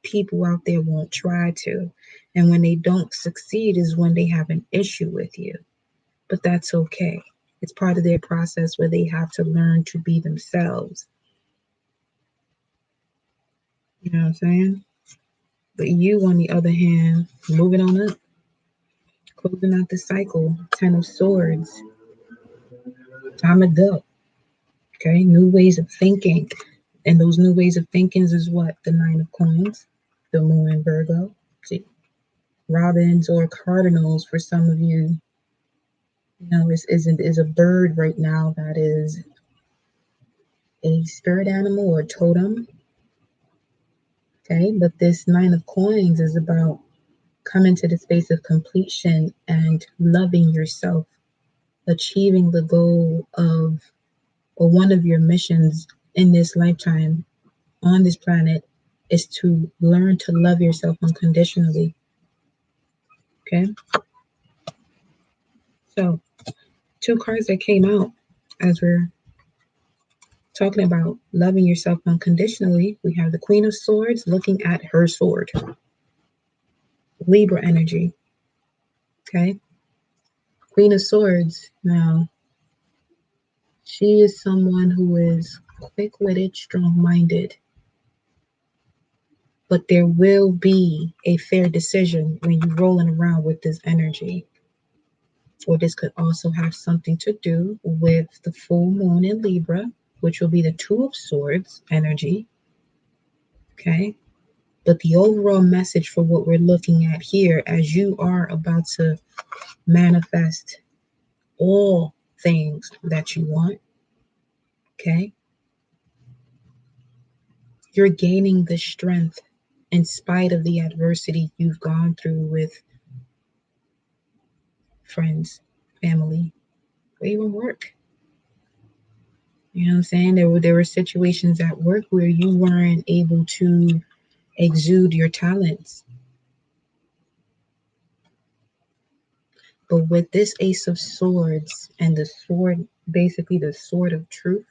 people out there won't try to. And when they don't succeed is when they have an issue with you. But that's okay. It's part of their process where they have to learn to be themselves. You know what I'm saying? But you, on the other hand, moving on up, closing out the cycle, Ten of Swords, time to go. Okay, new ways of thinking. And those new ways of thinking is what? The Nine of Coins, the Moon in Virgo. See, robins or cardinals for some of you, you know, is a bird right now that is a spirit animal or totem. Okay, but this Nine of Coins is about coming to the space of completion and loving yourself, achieving the goal of, or one of your missions in this lifetime on this planet is to learn to love yourself unconditionally. Okay, so two cards that came out as we're talking about loving yourself unconditionally. We have the Queen of Swords looking at her sword, Libra energy. Okay, Queen of Swords. Now, she is someone who is quick-witted, strong-minded, but there will be a fair decision when you're rolling around with this energy. Or this could also have something to do with the full moon in Libra, which will be the Two of Swords energy. Okay. But the overall message for what we're looking at here, as you are about to manifest all things that you want, okay, you're gaining the strength in spite of the adversity you've gone through with friends, family, or even work. You know what I'm saying? There were situations at work where you weren't able to exude your talents. But with this Ace of Swords and the sword, basically the sword of truth,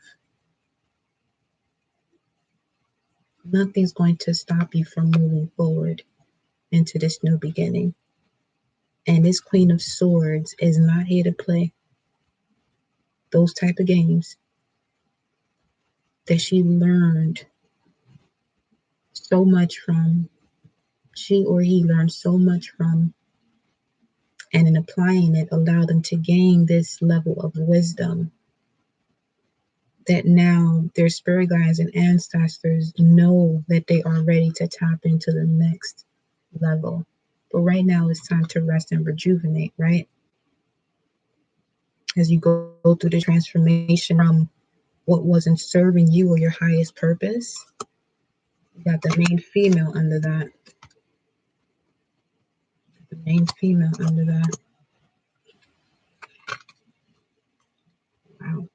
nothing's going to stop you from moving forward into this new beginning. And this Queen of Swords is not here to play those type of games that she learned so much from. She or he learned so much from, and in applying it, allowed them to gain this level of wisdom that now their spirit guides and ancestors know that they are ready to tap into the next level. But right now it's time to rest and rejuvenate, right? As you go through the transformation from what wasn't serving you or your highest purpose, you got the main female under that. The main female under that. Wow.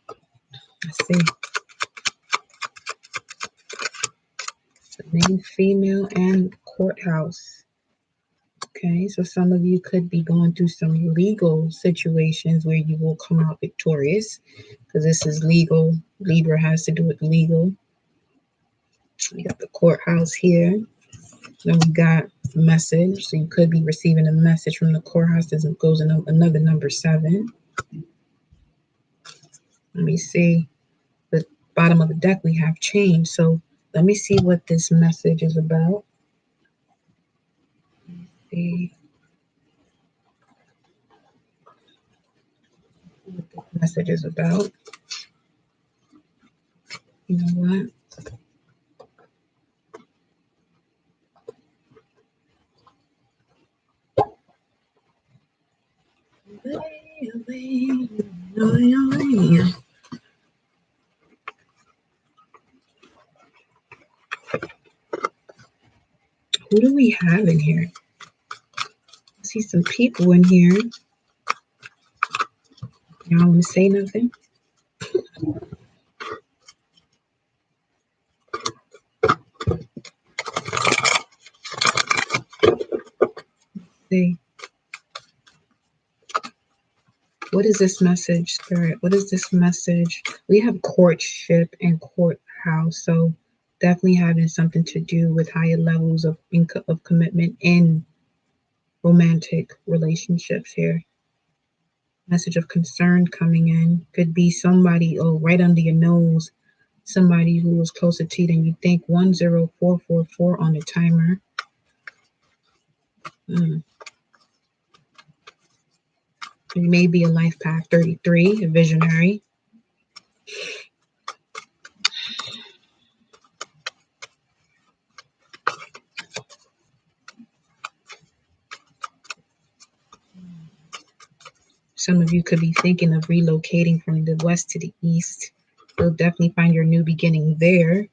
I see. The main female and courthouse. Okay, so some of you could be going through some legal situations where you will come out victorious because this is legal. Libra has to do with legal. We got the courthouse here. Then we got a message. So you could be receiving a message from the courthouse as it goes in another number 7. Let me see. The bottom of the deck we have change. So let me see what this message is about. See what this message is about. You know what? Who do we have in here? I see some people in here. Y'all want to say nothing? See. What is this message, Spirit? What is this message? We have courtship and courthouse, so definitely having something to do with higher levels of commitment in romantic relationships here. Message of concern coming in. Could be somebody, right under your nose, somebody who was closer to you than you think. 10444 on the timer. It may be a life path 33, a visionary. Some of you could be thinking of relocating from the west to the east. You'll definitely find your new beginning there.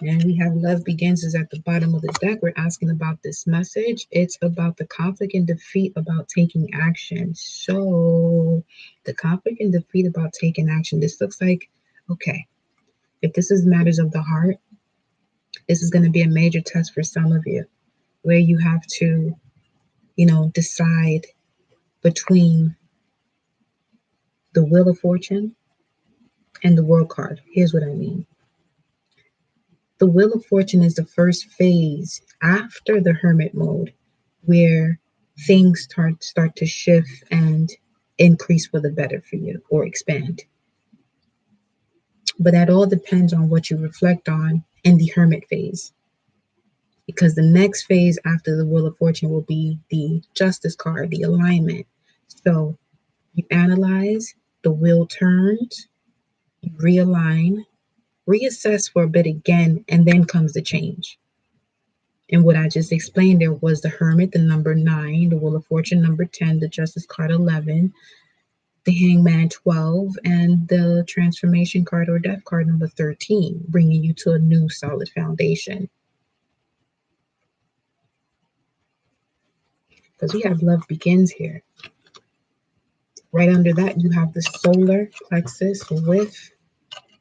And we have love begins is at the bottom of the deck. We're asking about this message. It's about the conflict and defeat, about taking action. So the conflict and defeat about taking action. This looks like, okay, if this is matters of the heart, this is going to be a major test for some of you where you have to, decide between the Wheel of Fortune and the World card. Here's what I mean. The Wheel of Fortune is the first phase after the Hermit mode where things start to shift and increase for the better for you or expand. But that all depends on what you reflect on in the Hermit phase. Because the next phase after the Wheel of Fortune will be the Justice card, the alignment. So you analyze, the wheel turns, you realign, reassess for a bit again, and then comes the change. And what I just explained there was the Hermit, the number 9, the Wheel of Fortune, number 10, the Justice card, 11, the Hangman, 12, and the Transformation card or Death card, number 13, bringing you to a new solid foundation. Because we have love begins here. Right under that, you have the solar plexus with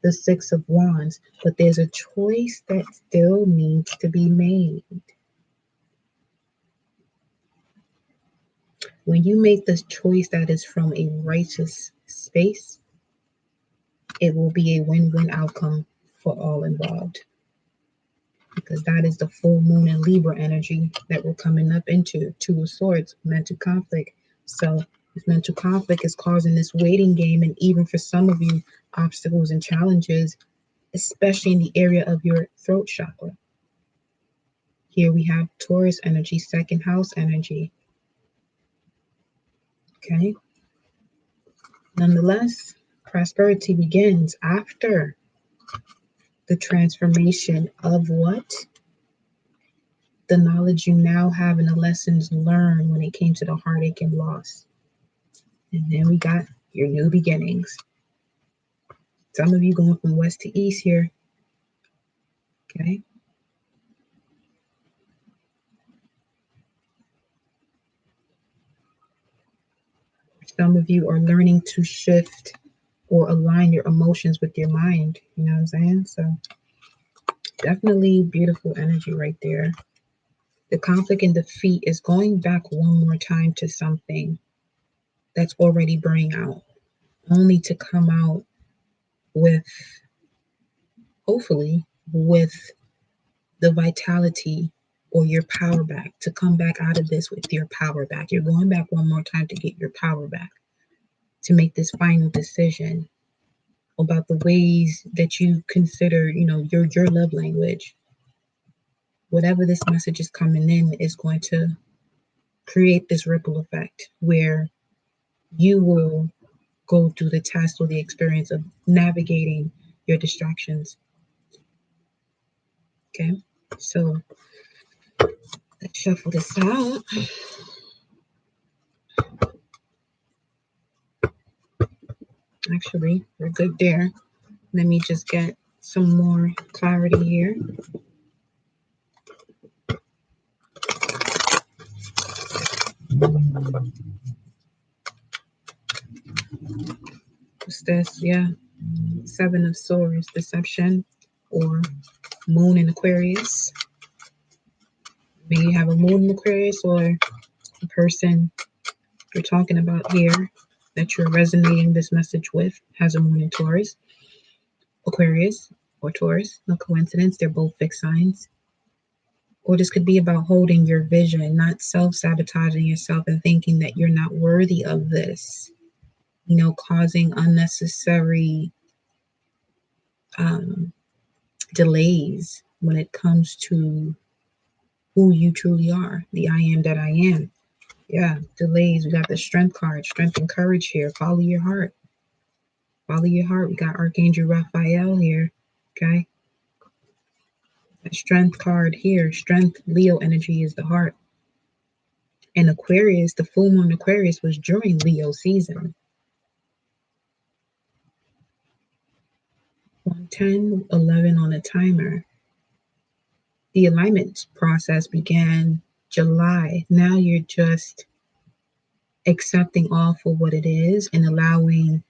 the Six of Wands, but there's a choice that still needs to be made. When you make this choice that is from a righteous space, it will be a win-win outcome for all involved. Because that is the full moon and Libra energy that we're coming up into. Two of Swords, mental conflict. So this mental conflict is causing this waiting game, and even for some of you, obstacles and challenges, especially in the area of your throat chakra. Here we have Taurus energy, second house energy. Okay. Nonetheless, prosperity begins after the transformation of what? The knowledge you now have and the lessons learned when it came to the heartache and loss. And then we got your new beginnings. Some of you going from west to east here. Okay. Some of you are learning to shift or align your emotions with your mind. You know what I'm saying? So definitely beautiful energy right there. The conflict and defeat is going back one more time to something that's already burning out, only to come out with, hopefully, with the vitality or your power back, to come back out of this with your power back. You're going back one more time to get your power back, to make this final decision about the ways that you consider, your love language. Whatever this message is coming in is going to create this ripple effect where you will go through the test or the experience of navigating your distractions. Okay, so let's shuffle this out. Actually, we're good there. Let me just get some more clarity here. What's this? Yeah, Seven of Swords, deception, or Moon in Aquarius. Maybe you have a Moon in Aquarius, or the person you're talking about here that you're resonating this message with has a Moon in Taurus, Aquarius, or Taurus. No coincidence, they're both fixed signs. Or this could be about holding your vision, not self-sabotaging yourself and thinking that you're not worthy of this, causing unnecessary delays when it comes to who you truly are, the I am that I am. Yeah, delays. We got the Strength card, strength and courage here. Follow your heart. Follow your heart. We got Archangel Raphael here. Okay. That Strength card here. Strength, Leo energy is the heart. And Aquarius, the full moon Aquarius was during Leo season. 110:11 on a timer. The alignment process began July. Now you're just accepting all for what it is and allowing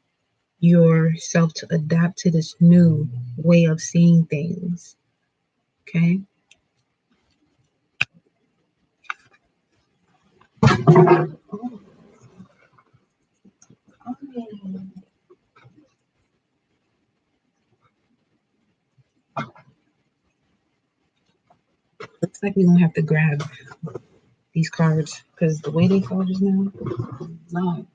yourself to adapt to this new way of seeing things. Okay. Oh, looks like we're gonna have to grab these cards because the way they fall just now, no.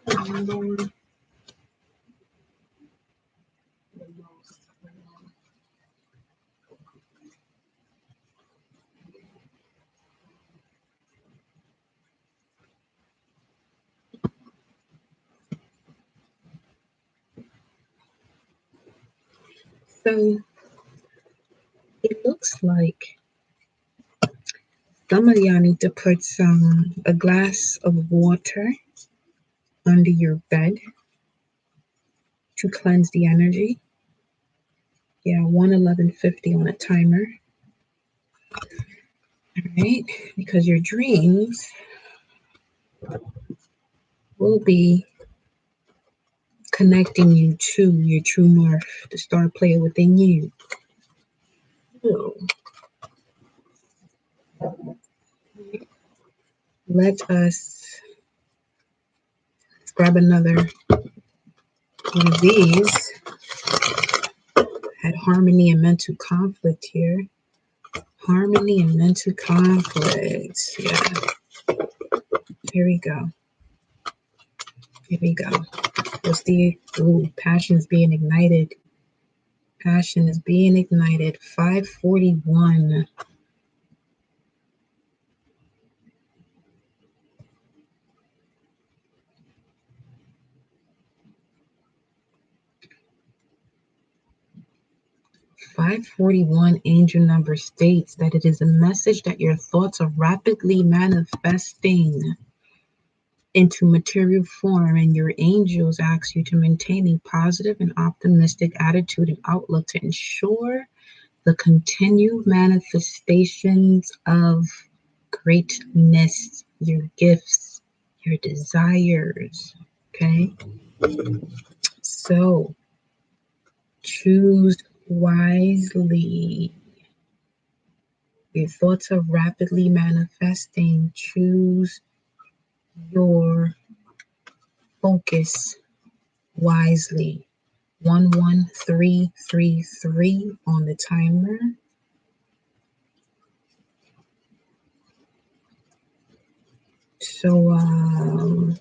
Another one. The most. So it looks like some of y'all need to put a glass of water under your bed to cleanse the energy. Yeah, 11150 on a timer. All right, because your dreams will be connecting you to your true north, the star player within you. So let us grab another one of these. Had harmony and mental conflict here. Harmony and mental conflict. Yeah. Here we go. Here we go. What's the passion is being ignited? Passion is being ignited. 541. Angel number states that it is a message that your thoughts are rapidly manifesting into material form, and your angels ask you to maintain a positive and optimistic attitude and outlook to ensure the continued manifestations of greatness, your gifts, your desires. Okay, so choose wisely. Your thoughts are rapidly manifesting. Choose your focus wisely. 11333 on the timer. So,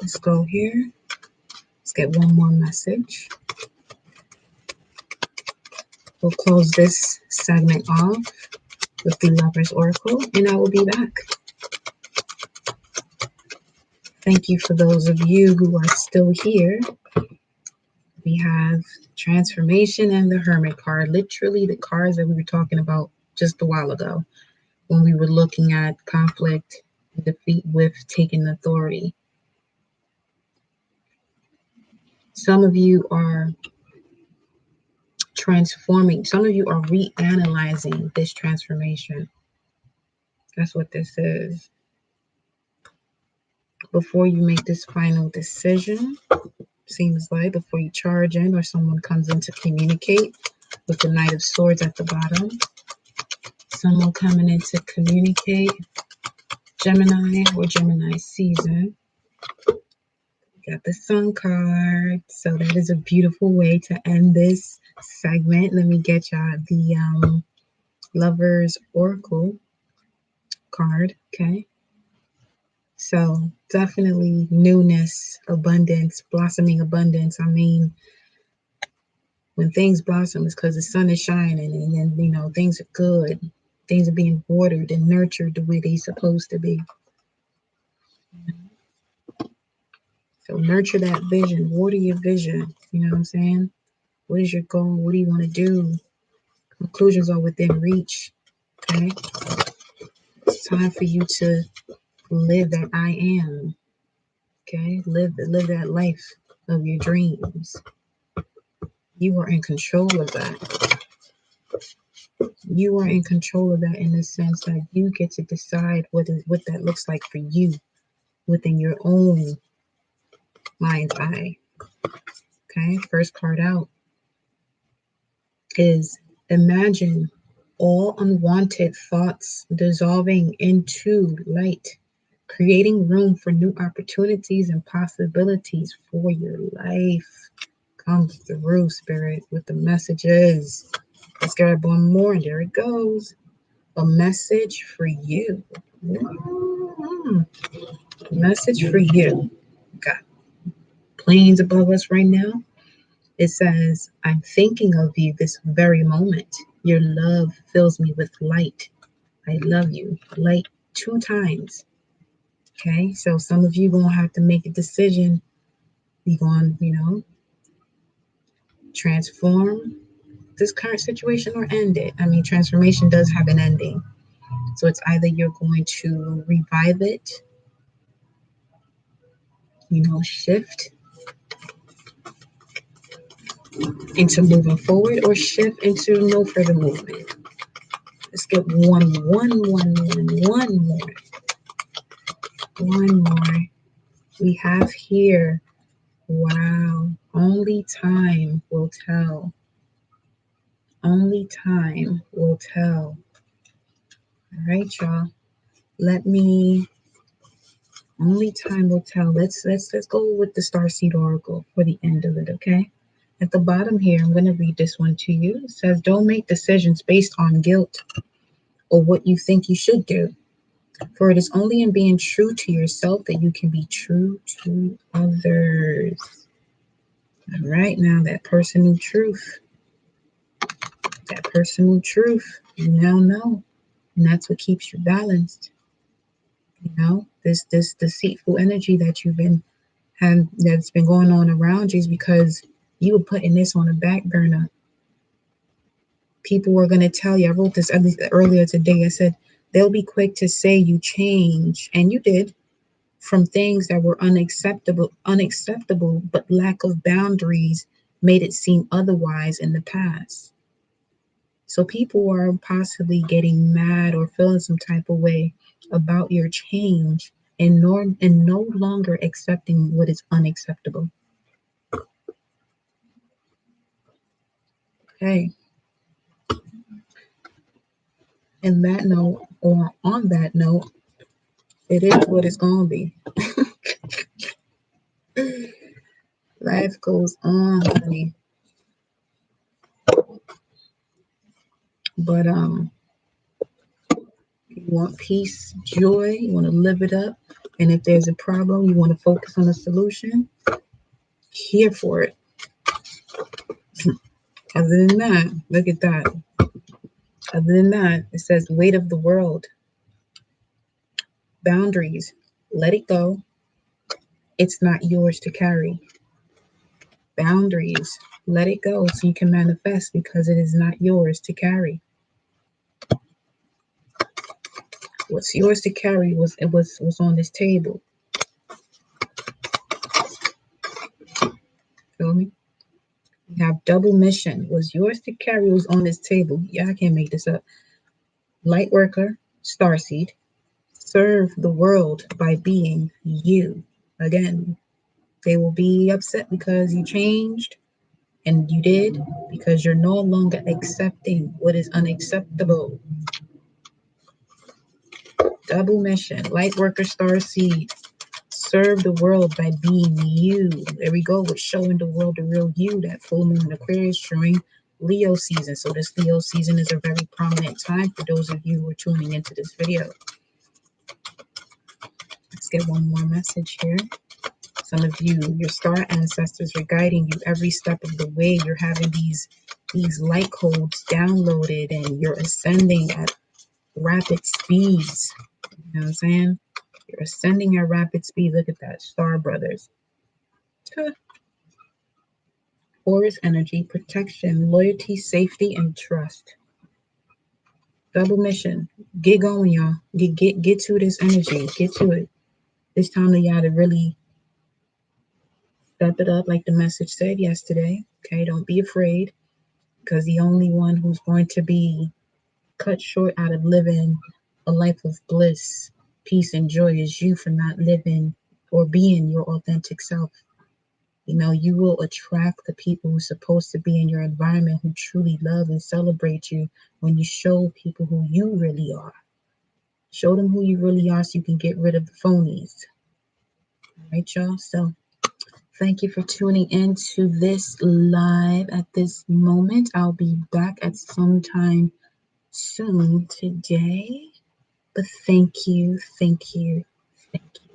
let's go here. Let's get one more message. We'll close this segment off with the Lover's Oracle, and I will be back. Thank you for those of you who are still here. We have Transformation and the Hermit card, literally the cards that we were talking about just a while ago when we were looking at conflict and defeat with taking authority. Some of you are transforming. Some of you are reanalyzing this transformation. That's what this is. Before you make this final decision, seems like, before you charge in or someone comes in to communicate with the Knight of Swords at the bottom, someone coming in to communicate, Gemini or Gemini season. Got the Sun card. So that is a beautiful way to end this segment. Let me get y'all the Lover's Oracle card. Okay. So definitely newness, abundance, blossoming abundance. I mean, when things blossom, it's because the sun is shining, and then, you know, things are good. Things are being watered and nurtured the way they're supposed to be. So nurture that vision, water your vision. You know what I'm saying? What is your goal? What do you want to do? Conclusions are within reach. Okay. It's time for you to live that I am. Okay. Live that life of your dreams. You are in control of that. You are in control of that in the sense that you get to decide what that looks like for you within your own mind's eye. Okay. First card out is imagine all unwanted thoughts dissolving into light, creating room for new opportunities and possibilities for your life. Come through, Spirit, with the messages. Let's grab one more, and there it goes. A message for you. Message for you. Got planes above us right now. It says, I'm thinking of you this very moment. Your love fills me with light. I love you. Light 2 times. Okay, so some of you gonna have to make a decision. You going, transform this current situation or end it. I mean, transformation does have an ending. So it's either you're going to revive it, shift into moving forward, or shift into no further movement. Let's get one more. One more. We have here, wow, only time will tell. Only time will tell. All right, y'all. Only time will tell. Let's go with the Starseed Oracle for the end of it, okay? At the bottom here, I'm going to read this one to you. It says, don't make decisions based on guilt or what you think you should do. For it is only in being true to yourself that you can be true to others. All right, now that personal truth. That personal truth, you now know. And that's what keeps you balanced. This deceitful energy that that's been going on around you is because you were putting this on a back burner. People were going to tell you, I wrote this earlier today. I said, they'll be quick to say you change, and you did, from things that were unacceptable, but lack of boundaries made it seem otherwise in the past. So people are possibly getting mad or feeling some type of way about your change and no longer accepting what is unacceptable. Okay. And that note, or on that note, it is what it's gonna be. Life goes on, honey. But you want peace, joy, you want to live it up. And if there's a problem, you want to focus on a solution, here for it. Other than that, look at that. Other than that, it says weight of the world, boundaries, let it go. It's not yours to carry. Boundaries, let it go so you can manifest, because it is not yours to carry. What's yours to carry was on this table. Feel me? You have double mission. Was yours to carry was on this table. Yeah, I can't make this up. Light worker, starseed, serve the world by being you. Again, they will be upset because you changed, and you did, because you're no longer accepting what is unacceptable. Double mission, light worker, starseed, serve the world by being you. There we go, with showing the world the real you. That full moon in Aquarius showing Leo season. So this Leo season is a very prominent time for those of you who are tuning into this video. Let's get one more message here. Some of you, your star ancestors are guiding you every step of the way. You're having these light codes downloaded, and you're ascending at rapid speeds. You know what I'm saying? You're ascending at rapid speed. Look at that, Star Brothers. Taurus energy, protection, loyalty, safety, and trust. Double mission. Get going, y'all. Get to this energy. Get to it. It's time for y'all to really step it up, like the message said yesterday. Okay, don't be afraid, because the only one who's going to be cut short out of living a life of bliss, peace, and joy is you, for not living or being your authentic self. You will attract the people who's supposed to be in your environment, who truly love and celebrate you, when you show people who you really are. Show them who you really are so you can get rid of the phonies. All right, y'all? So Thank you for tuning in to this live at this moment. I'll be back at some time soon today. But thank you, thank you, thank you.